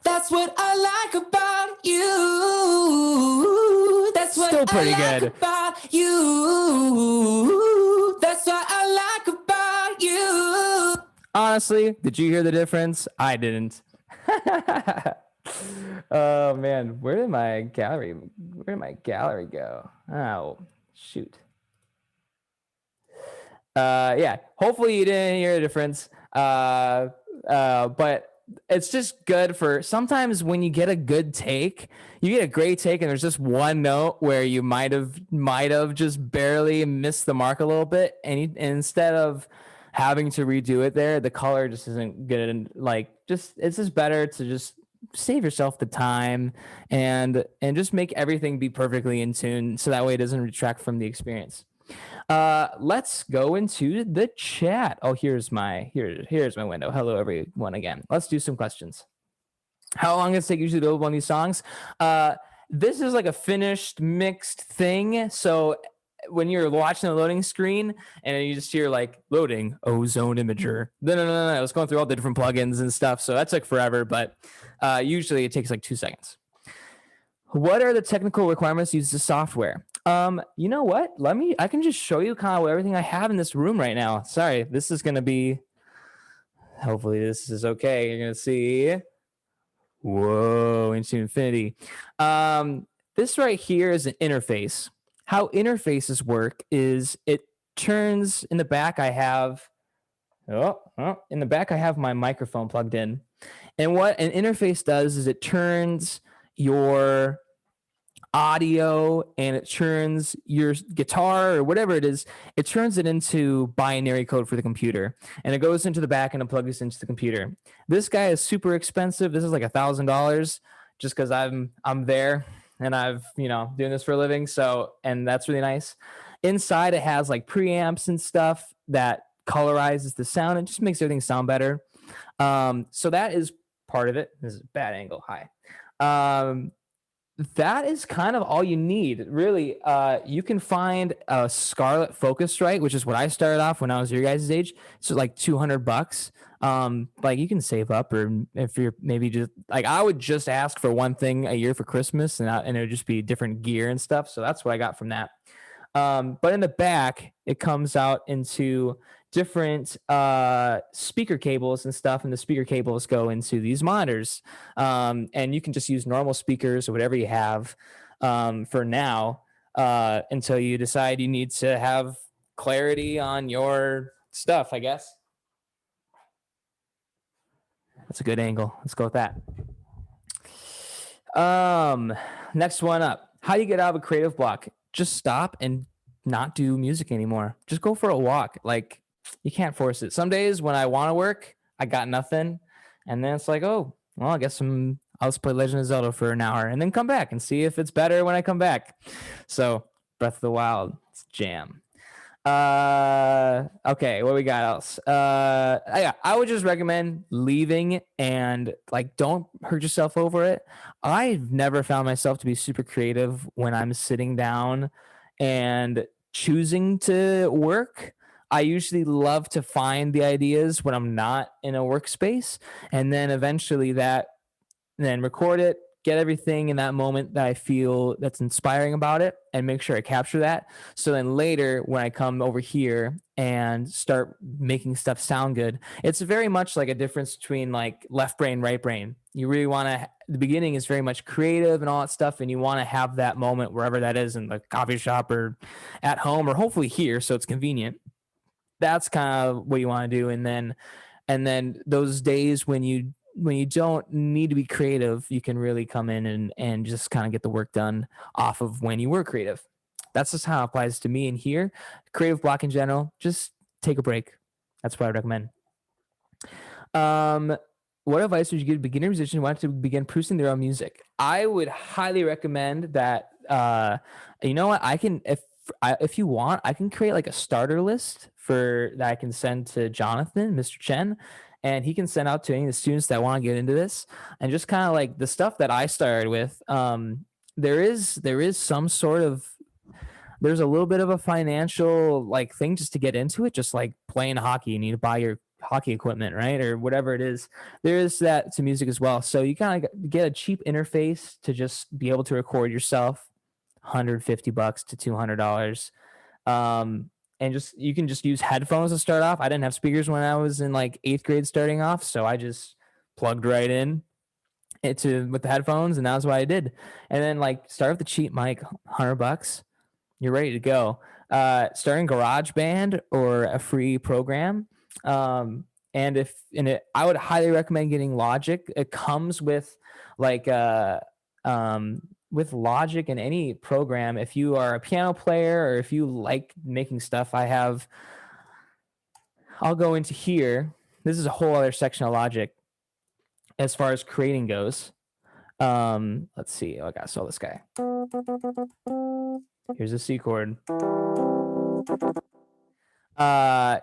E: That's what I like about you. That's what still pretty I like good about you. That's what I like about you. Honestly, did you hear the difference? I didn't. Oh man, where did my gallery go? Oh shoot. Yeah, hopefully you didn't hear a difference. But it's just good for sometimes when you get a good take, you get a great take and there's just one note where you might have just barely missed the mark a little bit. And instead of having to redo it there, the color just isn't good. And it's just better to just save yourself the time and just make everything be perfectly in tune. So that way it doesn't detract from the experience. Let's go into the chat. Oh, here's my window. Hello, everyone again. Let's do some questions. How long does it take usually to build one of these songs? This is like a finished mixed thing. So when you're watching the loading screen and you just hear like loading ozone imager, no, it's going through all the different plugins and stuff. So that took forever, but usually it takes like 2 seconds. What are the technical requirements to use the software? You know what? I can just show you kind of everything I have in this room right now. Sorry, this is going to be, hopefully this is okay. You're going to see, whoa, into infinity. This right here is an interface. How interfaces work is it turns in the back. I have my microphone plugged in. And what an interface does is it turns your audio and it turns your guitar or whatever it is, it turns it into binary code for the computer, and it goes into the back and it plugs into the computer. This guy is super expensive. This is like $1,000 just because I'm there and I've doing this for a living. So, and that's really nice. Inside it has like preamps and stuff that colorizes the sound. It just makes everything sound better. So that is part of it. This is a bad angle. Hi. That is kind of all you need, really. You can find a Scarlett Focusrite, which is what I started off when I was your guys' age. So like $200. Like you can save up, or if you're maybe just like, I would just ask for one thing a year for Christmas, and it would just be different gear and stuff. So that's what I got from that. But in the back, it comes out into different speaker cables and stuff, and the speaker cables go into these monitors, and you can just use normal speakers or whatever you have for now until you decide you need to have clarity on your stuff, I guess. That's a good angle. Let's go with that. Next one up. How do you get out of a creative block? Just stop and not do music anymore. Just go for a walk. Like, you can't force it. Some days when I want to work, I got nothing. And then it's like, oh, well, I guess I'll just play Legend of Zelda for an hour and then come back and see if it's better when I come back. So Breath of the Wild, it's jam. Okay, what we got else? Yeah, I would just recommend leaving and like don't hurt yourself over it. I've never found myself to be super creative when I'm sitting down and choosing to work. I usually love to find the ideas when I'm not in a workspace, and then eventually then record it, get everything in that moment that I feel that's inspiring about it, and make sure I capture that. So then later, when I come over here and start making stuff sound good, it's very much like a difference between like left brain, right brain. You really want to, the beginning is very much creative and all that stuff, and you want to have that moment wherever that is, in the coffee shop or at home or hopefully here, so it's convenient. That's kind of what you want to do. And then those days when you don't need to be creative, you can really come in and just kind of get the work done off of when you were creative. That's just how it applies to me in here. Creative block in general, just take a break. That's what I recommend. What advice would you give a beginner musician who wants to begin producing their own music? I would highly recommend that. You know what? If you want, I can create like a starter list that I can send to Jonathan, Mr. Chen, and he can send out to any of the students that want to get into this. And just kind of like the stuff that I started with, there is some sort of, there's a little bit of a financial like thing just to get into it, just like playing hockey. You need to buy your hockey equipment, right? Or whatever it is. There is that to music as well. So you kind of get a cheap interface to just be able to record yourself, $150 to $200. And you can just use headphones to start off. I didn't have speakers when I was in like 8th grade starting off, so I just plugged right in with the headphones, and that's what I did. And then like start with the cheap mic, $100, you're ready to go. Starting GarageBand or a free program. I would highly recommend getting Logic. It comes with like with Logic in any program. If you are a piano player or if you like making stuff, I'll go into here. This is a whole other section of Logic as far as creating goes. Let's see. Oh, I gotta solve this guy. Here's a C chord.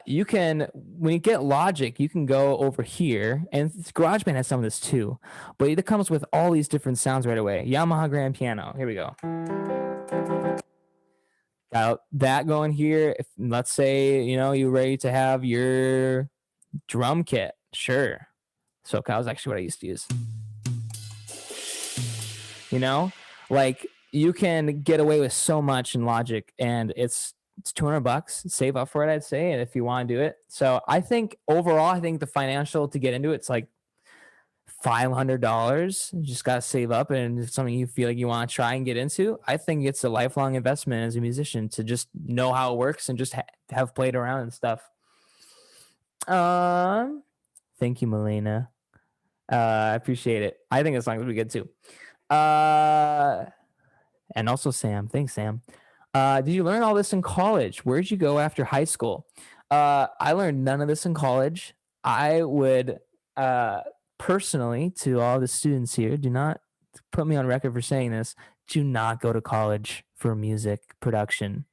E: You can, when you get Logic, you can go over here, and GarageBand has some of this too, but it comes with all these different sounds right away. Yamaha grand piano. Here we go. Got that going here. If let's say you're ready to have your drum kit, sure. SoCal is actually what I used to use. Like you can get away with so much in Logic, and it's $200. Save up for it, I'd say, and if you want to do it. So I think overall, the financial to get into it's like $500. You just got to save up, and if it's something you feel like you want to try and get into, I think it's a lifelong investment as a musician to just know how it works and just have played around and stuff. Thank you, Melina. I appreciate it. I think this song will be good too. And also Sam. Thanks, Sam. Did you learn all this in college? Where'd you go after high school? I learned none of this in college. I would personally, to all the students here, do not put me on record for saying this, do not go to college for music production.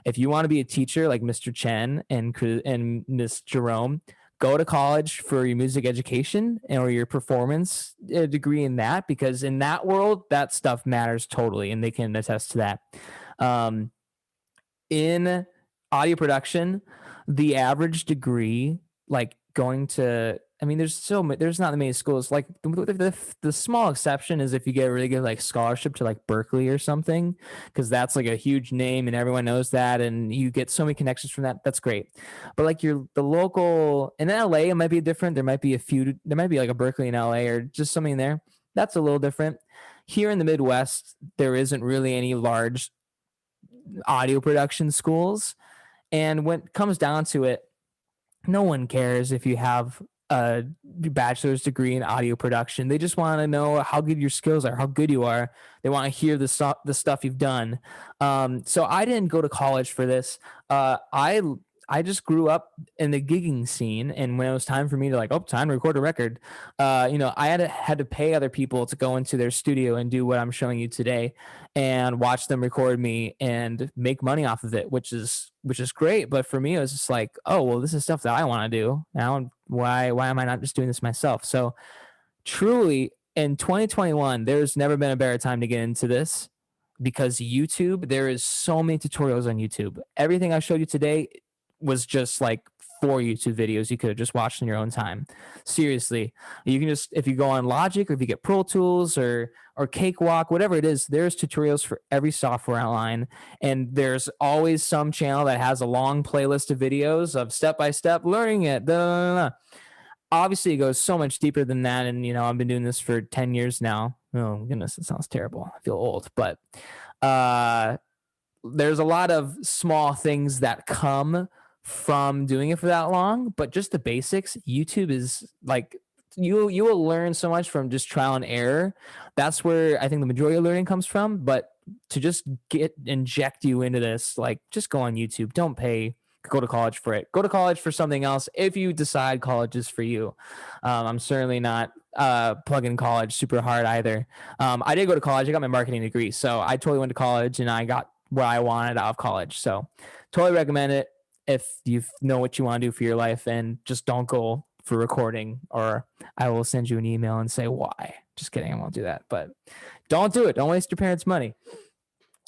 E: If you want to be a teacher like Mr. Chen and Miss Jerome, go to college for your music education or your performance degree in that, because in that world, that stuff matters totally, and they can attest to that. In audio production, the average degree, like going to, there's not many schools. Like the small exception is if you get a really good like scholarship to like Berkeley or something, because that's like a huge name and everyone knows that, and you get so many connections from that. That's great. But like the local in LA, it might be different. There might be like a Berkeley in LA or just something there. That's a little different. Here in the Midwest, there isn't really any large audio production schools, and when it comes down to it, no one cares if you have a bachelor's degree in audio production. They just want to know how good your skills are, how good you are. They want to hear the stuff you've done. So I didn't go to college for this. I just grew up in the gigging scene, and when it was time for me to time to record a record, I had to pay other people to go into their studio and do what I'm showing you today, and watch them record me and make money off of it, which is great. But for me, it was just like, oh well, this is stuff that I want to do now. Why am I not just doing this myself? So truly, in 2021, there's never been a better time to get into this, because YouTube, there is so many tutorials on YouTube. Everything I showed you today was just like 4 YouTube videos you could have just watched in your own time. Seriously, you can just, if you go on Logic, or if you get Pro Tools or Cakewalk, whatever it is, there's tutorials for every software line, and there's always some channel that has a long playlist of videos of step-by-step learning it. Obviously, it goes so much deeper than that, and I've been doing this for 10 years now. Oh goodness, it sounds terrible. I feel old, but there's a lot of small things that come from doing it for that long, but just the basics. YouTube is like, you will learn so much from just trial and error. That's where I think the majority of learning comes from. But to just inject you into this, like, just go on YouTube. Don't go to college for it. Go to college for something else if you decide college is for you. I'm certainly not plugging college super hard either. I did go to college. I got my marketing degree, so I totally went to college and I got what I wanted out of college. So totally recommend it if you know what you want to do for your life, and just don't go for recording, or I will send you an email and say why. Just kidding, I won't do that, but don't do it. Don't waste your parents' money.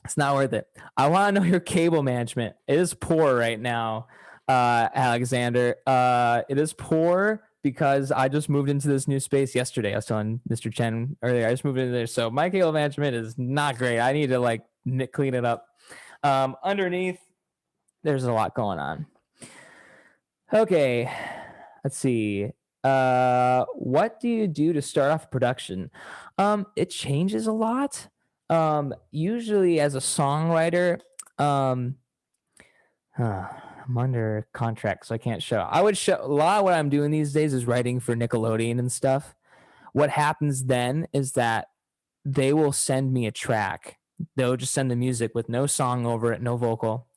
E: It's not worth it. I want to know your cable management. It is poor right now, Alexander. It is poor because I just moved into this new space yesterday. I was telling Mr. Chen earlier, I just moved into there, so my cable management is not great. I need to clean it up. Underneath, there's a lot going on. Okay, let's see. What do you do to start off production? It changes a lot. Usually as a songwriter, I'm under contract, so I can't show. I would show a lot of what I'm doing these days is writing for Nickelodeon and stuff. What happens then is that they will send me a track. They'll just send the music with no song over it, no vocal.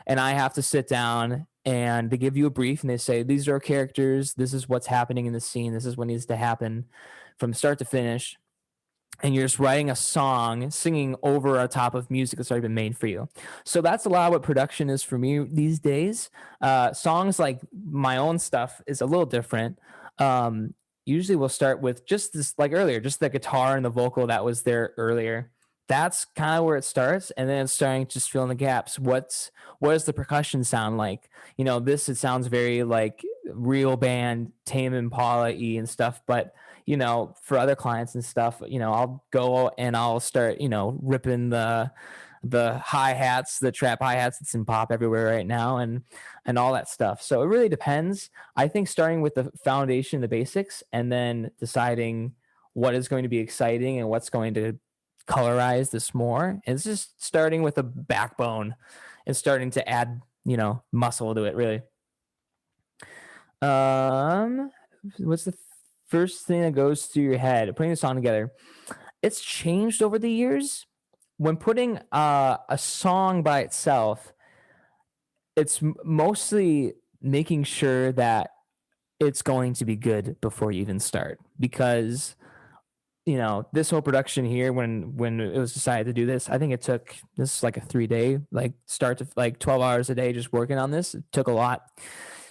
E: And I have to sit down, and they give you a brief, and they say, these are our characters. This is what's happening in the scene. This is what needs to happen from start to finish. And you're just writing a song, singing over a top of music that's already been made for you. So that's a lot of what production is for me these days. Songs like my own stuff is a little different. Usually we'll start with just this, like earlier, just the guitar and the vocal that was there earlier. That's kind of where it starts, and then it's starting to just fill in the gaps. What does the percussion sound like? It sounds very like real band Tame Impala-y and stuff, but for other clients and stuff, I'll go and I'll start, ripping the hi-hats, the trap hi-hats that's in pop everywhere right now, and all that stuff. So it really depends. I think starting with the foundation, the basics, and then deciding what is going to be exciting and what's going to colorize this more. It's just starting with a backbone and starting to add, muscle to it, really. What's the first thing that goes through your head putting a song together? It's changed over the years. When putting a song by itself, it's mostly making sure that it's going to be good before you even start, because this whole production here, when it was decided to do this, I think this is like a 3-day, start to 12 hours a day just working on this. It took a lot.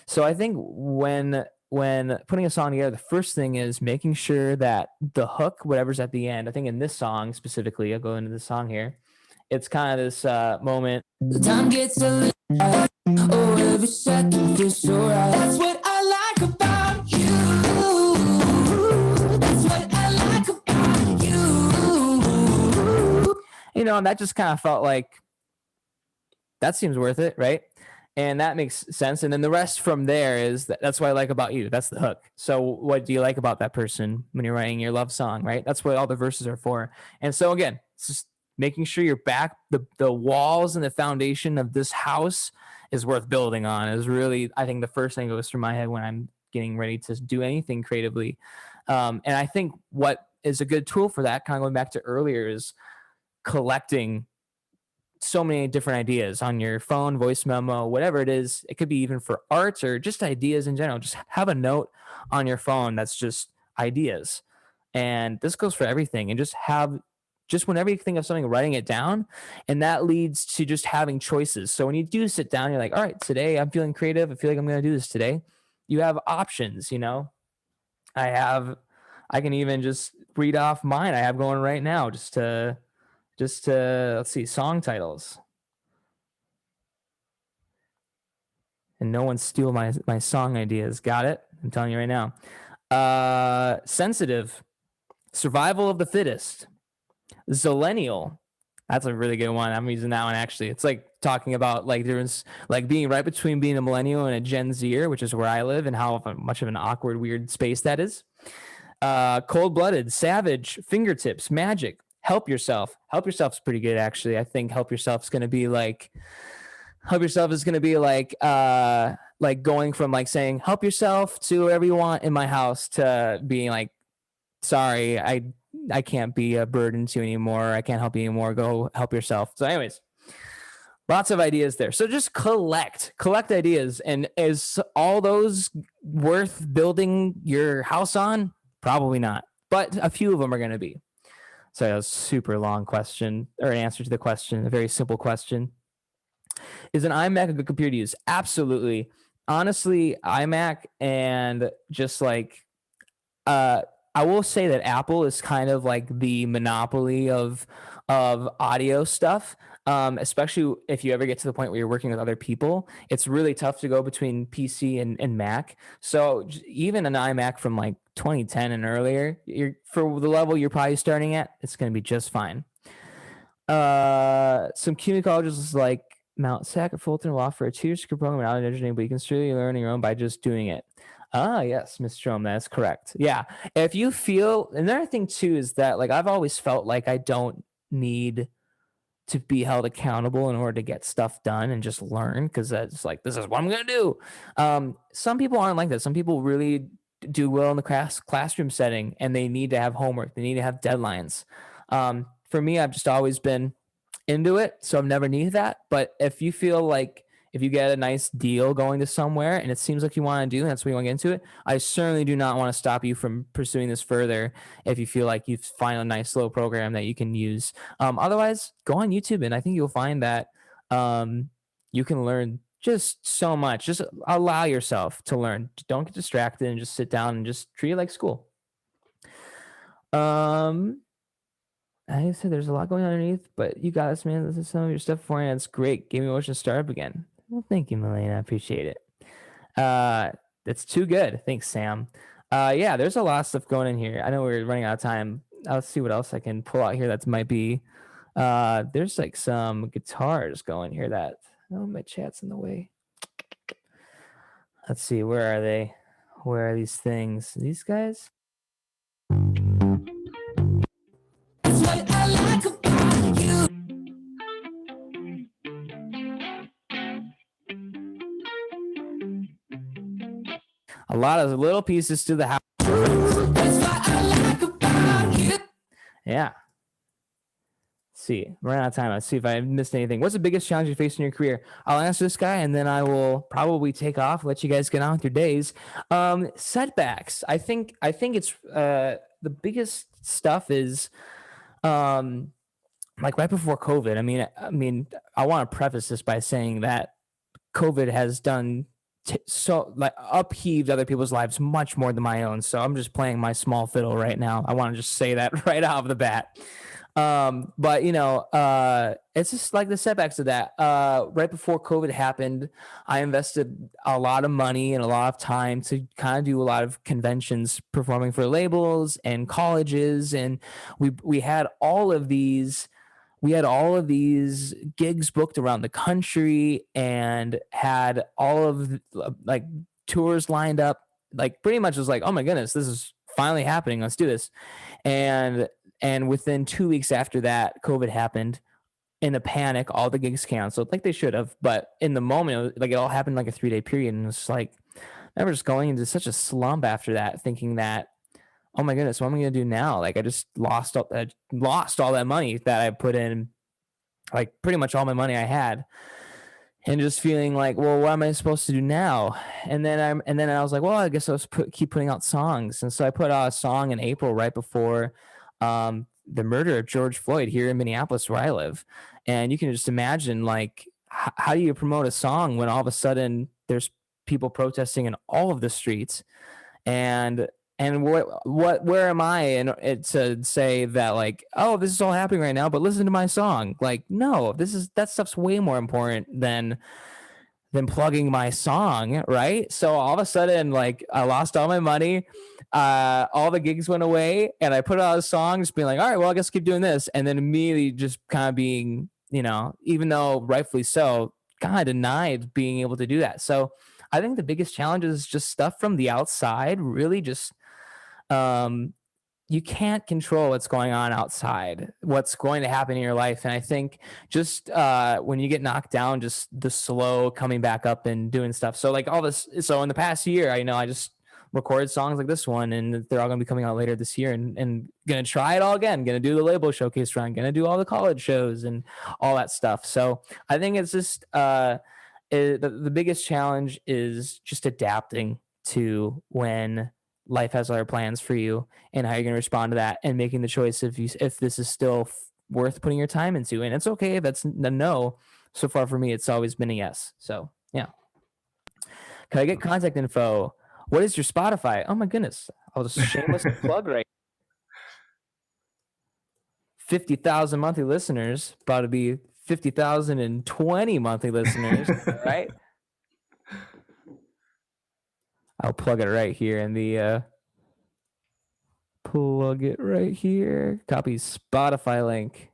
E: So I think when putting a song together, the first thing is making sure that the hook, whatever's at the end, I think in this song specifically, I'll go into the song here. It's kind of this moment. The time gets a little, oh, every second feels so right. That's what I like about you. That's what I like about you. And that just kind of felt like that seems worth it, right? And that makes sense. And then the rest from there is that's what I like about you. That's the hook. So what do you like about that person when you're writing your love song, right? That's what all the verses are for. And so again, it's just making sure your back, the walls and the foundation of this house is worth building on is really, I think, the first thing that goes through my head when I'm getting ready to do anything creatively. And I think what is a good tool for that, kind of going back to earlier, is collecting so many different ideas on your phone, voice memo, whatever it is. It could be even for art or just ideas in general. Just have a note on your phone that's just ideas. And this goes for everything. And just whenever you think of something, writing it down. And that leads to just having choices. So when you do sit down, you're like, all right, today I'm feeling creative. I feel like I'm going to do this today. You have options, I can even just read off mine I have going right now just to let's see, song titles. And no one steal my song ideas. Got it? I'm telling you right now. Sensitive, survival of the fittest, zillennial. That's a really good one. I'm using that one actually. It's like talking about like there's like being right between being a millennial and a Gen Zer, which is where I live, and how much of an awkward, weird space that is. Cold-blooded, savage, fingertips, magic. Help yourself. Help yourself is pretty good, actually. I think help yourself is going to be like going from like saying help yourself to whatever you want in my house to being like, sorry, I can't be a burden to you anymore. I can't help you anymore. Go help yourself. So anyways, lots of ideas there. So just collect ideas. And is all those worth building your house on? Probably not. But a few of them are going to be. So that was a super long question, or an answer to the question, a very simple question. Is an iMac a good computer to use? Absolutely. Honestly, iMac, and just like, I will say that Apple is kind of like the monopoly of audio stuff. Especially if you ever get to the point where you're working with other people, it's really tough to go between PC and Mac. So even an iMac from like 2010 and earlier, for the level you're probably starting at, it's going to be just fine. Some community colleges like Mount Sac or Fulton will offer a 2-year school program without engineering, but you can still learn your own by just doing it. Ah, yes, Ms. Strom, that's correct. Yeah. If you feel, another thing too is that like I've always felt like I don't need to be held accountable in order to get stuff done and just learn, because that's like, this is what I'm going to do. Some people aren't like that. Some people really do well in the classroom setting, and they need to have homework. They need to have deadlines. For me, I've just always been into it, so I've never needed that. But if you feel like if you get a nice deal going to somewhere and it seems like you want to do, and that's what you want to get into it, I certainly do not want to stop you from pursuing this further if you feel like you find a nice little program that you can use. Otherwise, go on YouTube, and I think you'll find that you can learn just so much. Just allow yourself to learn. Don't get distracted, and just sit down and just treat it like school. I said there's a lot going on underneath, but you got us, man. This is some of your stuff beforehand. It's great. Gave me motion to start up again. Well, thank you, Milena. I appreciate it. That's too good. Thanks, Sam. Yeah, there's a lot of stuff going in here. I know we're running out of time. I'll see what else I can pull out here. That might be. There's like some guitars going here. That my chat's in the way. Let's see. Where are they? Where are these things? These guys? What I like about you. A lot of little pieces to the house. That's what I like about you. Yeah. Let's see, we're out of time. Let's see if I missed anything. What's the biggest challenge you faced in your career? I'll answer this guy, and then I will probably take off, let you guys get on with your days. Setbacks. I think it's the biggest stuff is like right before COVID. I mean, I want to preface this by saying that COVID has done so like upheaved other people's lives much more than my own. So I'm just playing my small fiddle right now. I want to just say that right off the bat. But it's just like the setbacks of that. Right before COVID happened, I invested a lot of money and a lot of time to kind of do a lot of conventions, performing for labels and colleges, and we had all of these gigs booked around the country, and had all of like tours lined up. Like pretty much was like, oh my goodness, this is finally happening. Let's do this. And within 2 weeks after that, COVID happened. In a panic, all the gigs canceled, like they should have. But in the moment, it all happened like a 3-day period, and it's like remember just going into such a slump after that, thinking that, oh my goodness, what am I gonna do now? Like I just lost all that money that I put in, like pretty much all my money I had, and just feeling like, well, what am I supposed to do now? And then I was like, well, I guess I'll just keep putting out songs. And so I put out a song in April right before the murder of George Floyd here in Minneapolis, where I live. And you can just imagine, like, how do you promote a song when all of a sudden there's people protesting in all of the streets? And where am I and it to say that, like, oh, this is all happening right now, but listen to my song? Like, no, that stuff's way more important than plugging my song, right? So all of a sudden, like, I lost all my money, all the gigs went away, and I put out a song just being like, all right, well, I guess keep doing this. And then immediately just kind of being, even though rightfully so, kind of denied being able to do that. So I think the biggest challenge is just stuff from the outside, really just um, you can't control what's going on outside, what's going to happen in your life. And I think just when you get knocked down, just the slow coming back up and doing stuff. So like all this, so in the past year, I just recorded songs like this one, and they're all going to be coming out later this year, and going to try it all again, going to do the label showcase run, going to do all the college shows and all that stuff. So I think it's just the biggest challenge is just adapting to when life has other plans for you, and how you're going to respond to that, and making the choice if this is still worth putting your time into. And it's okay if that's a no. So far for me, it's always been a yes. So yeah. Can I get contact info? What is your Spotify? Oh my goodness. I'll just shameless plug right. 50,000 monthly listeners, about to be 50,020 monthly listeners, right? I'll plug it right here in the plug it right here. Copy Spotify link.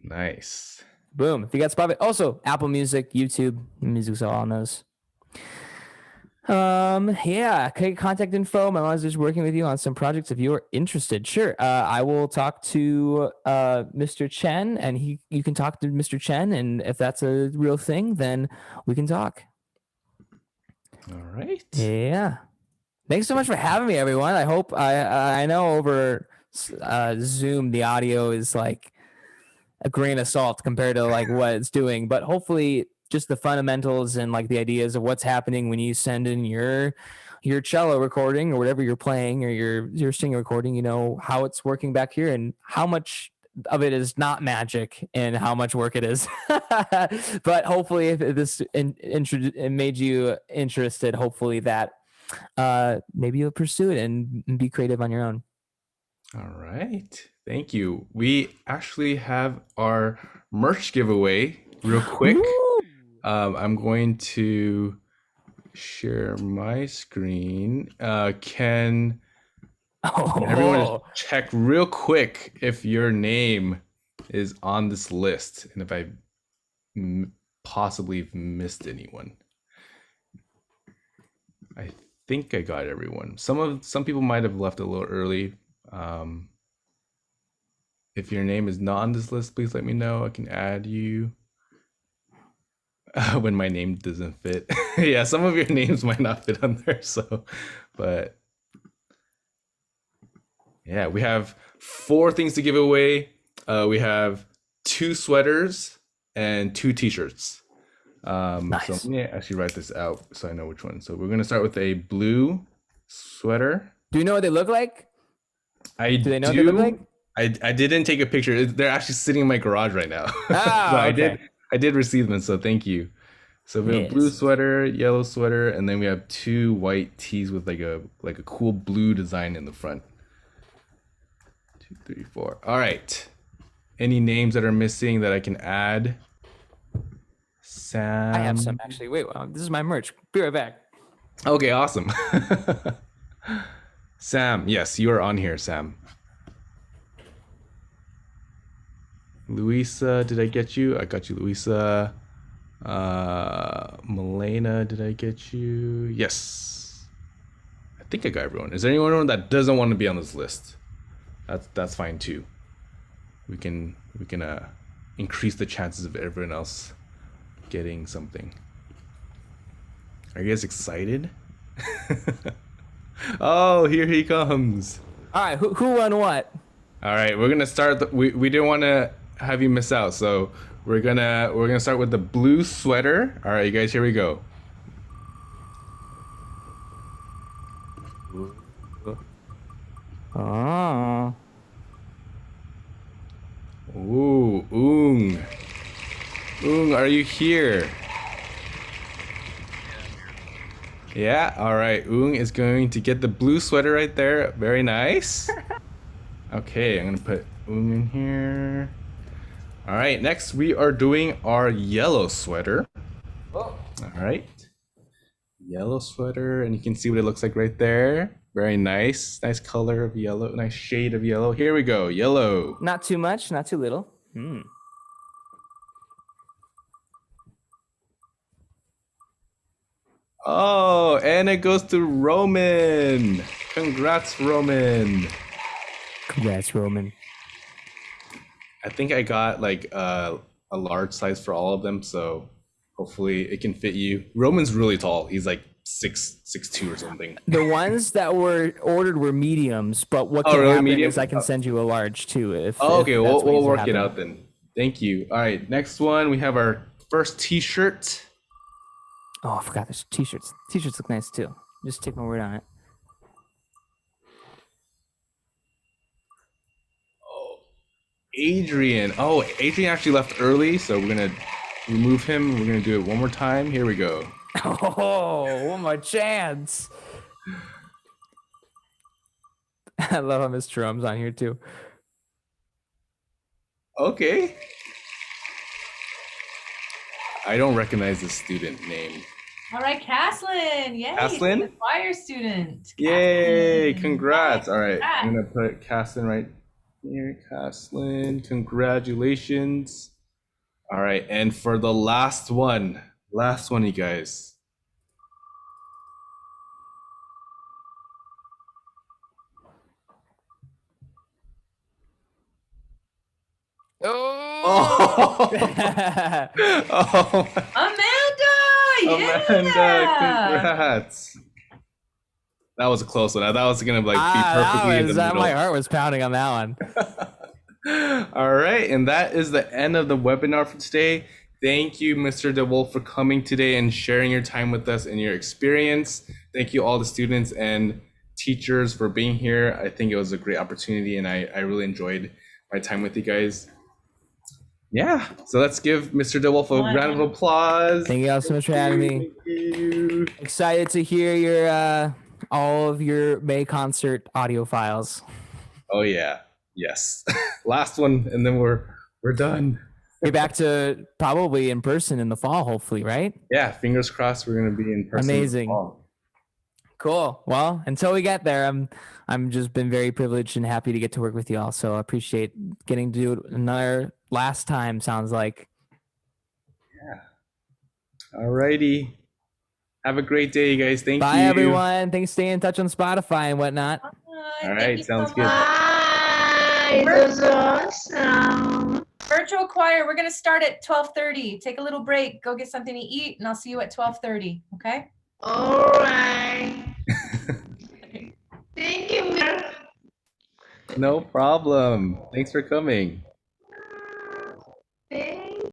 B: Nice.
E: Boom. If you got Spotify, also Apple Music, YouTube, music's all on those. Yeah, okay, contact info. My mom's just working with you on some projects if you're interested. Sure. I will talk to Mr. Chen, and you can talk to Mr. Chen, and if that's a real thing, then we can talk.
B: All right.
E: Yeah. Thanks so much for having me, everyone. I hope I know over Zoom the audio is like a grain of salt compared to like what it's doing, but hopefully just the fundamentals and like the ideas of what's happening when you send in your cello recording or whatever you're playing, or your singing recording, how it's working back here and how much of it is not magic and how much work it is. But hopefully if this made you interested, hopefully that maybe you'll pursue it and be creative on your own.
B: All right. Thank you. We actually have our merch giveaway real quick. I'm going to share my screen. Can everyone check real quick if your name is on this list, and if I possibly missed anyone? I think I got everyone. Some people might have left a little early. If your name is not on this list, please let me know. I can add you. When my name doesn't fit. Yeah, some of your names might not fit on there. So, but yeah, we have 4 things to give away. We have 2 sweaters and 2 t-shirts.
E: Nice.
B: So let me actually write this out so I know which one. So we're going to start with a blue sweater.
E: Do you know what they look like?
B: Do they know what they look like? I didn't take a picture. They're actually sitting in my garage right now.
E: Okay.
B: I did receive them, so thank you. So we have a blue sweater, yellow sweater, and then we have 2 white tees with like a cool blue design in the front. 2, 3, 4. All right. Any names that are missing that I can add? Sam.
E: I have some actually. Wait, this is my merch. Be right back.
B: Okay, awesome. Sam, yes, you are on here, Sam. Luisa, did I get you? I got you, Luisa. Milena, did I get you? Yes. I think I got everyone. Is there anyone that doesn't want to be on this list? That's fine too. We can increase the chances of everyone else getting something. Are you guys excited? Oh, here he comes.
E: All right, who won what?
B: All right, we're gonna start. We didn't want to have you miss out, so we're gonna start with the blue sweater. All right, you guys, here we go.
E: Oh.
B: Ooh, Oong. Oong, are you here? Yeah, all right. Oong is going to get the blue sweater right there. Very nice. Okay, I'm gonna put Oong in here. All right, next we are doing our yellow sweater.
E: Oh.
B: All right. Yellow sweater, and you can see what it looks like right there. Very nice. Nice color of yellow, nice shade of yellow. Here we go, yellow.
E: Not too much, not too little. Hmm.
B: Oh, and it goes to Roman. Congrats, Roman.
E: Congrats, Roman.
B: I think I got like a large size for all of them, so hopefully it can fit you. Roman's really tall. He's like 6'2" or something.
E: The ones that were ordered were mediums, but what
B: Oh,
E: can
B: really?
E: happen
B: Medium?
E: is I can send you a large too. If
B: Okay,
E: if that's what
B: we'll
E: needs to
B: work it
E: happen.
B: out then. Thank you. All right, next one we have our first T-shirt.
E: Oh, I forgot there's t-shirts. T-shirts look nice too. Just take my word on it.
B: Adrian. Oh, Adrian actually left early, so we're gonna remove him. We're gonna do it one more time. Here we go.
E: Oh, one more chance. I love how Mr. Rome's on here too.
B: Okay. I don't recognize the student name.
C: All right, Caslin. Yay.
B: Caslin?
C: The choir student.
B: Yay!
C: Caslin.
B: Congrats. All right,
C: Congrats.
B: I'm gonna put Caslin right here. Caslin, congratulations. All right, and for the last one, you guys.
E: Oh.
B: Oh,
C: Amanda. Yeah.
B: Amanda, congrats. That was a close one. That was gonna like be perfectly in the middle.
E: My heart was pounding on that one.
B: All right, and that is the end of the webinar for today. Thank you, Mr. Dewolfe, for coming today and sharing your time with us and your experience. Thank you all the students and teachers for being here. I think it was a great opportunity, and I really enjoyed my time with you guys. Yeah, so let's give Mr. Dewolfe a round of applause.
E: Thank you all so much for having me.
B: Thank you.
E: Excited to hear your all of your May concert audio files.
B: Oh yeah, yes. Last one, and then we're done.
E: Get back to probably in person in the fall, hopefully, right?
B: Yeah, fingers crossed we're gonna be in person.
E: Amazing. Cool. Well, until we get there, I'm just been very privileged and happy to get to work with you all. So I appreciate getting to do it another last time. Sounds like.
B: Yeah. Alrighty. Have a great day, you guys. Thank you.
E: Bye, everyone. Thanks. Stay in touch on Spotify and whatnot.
C: Bye.
B: All
C: Thank
B: right,
C: you
B: sounds
C: so
B: good.
C: much.
D: Bye. That was awesome.
C: Virtual choir, we're going to start at 12:30. Take a little break, go get something to eat, and I'll see you at 12:30. Okay?
D: All right. Thank you, Mir.
B: No problem. Thanks for coming.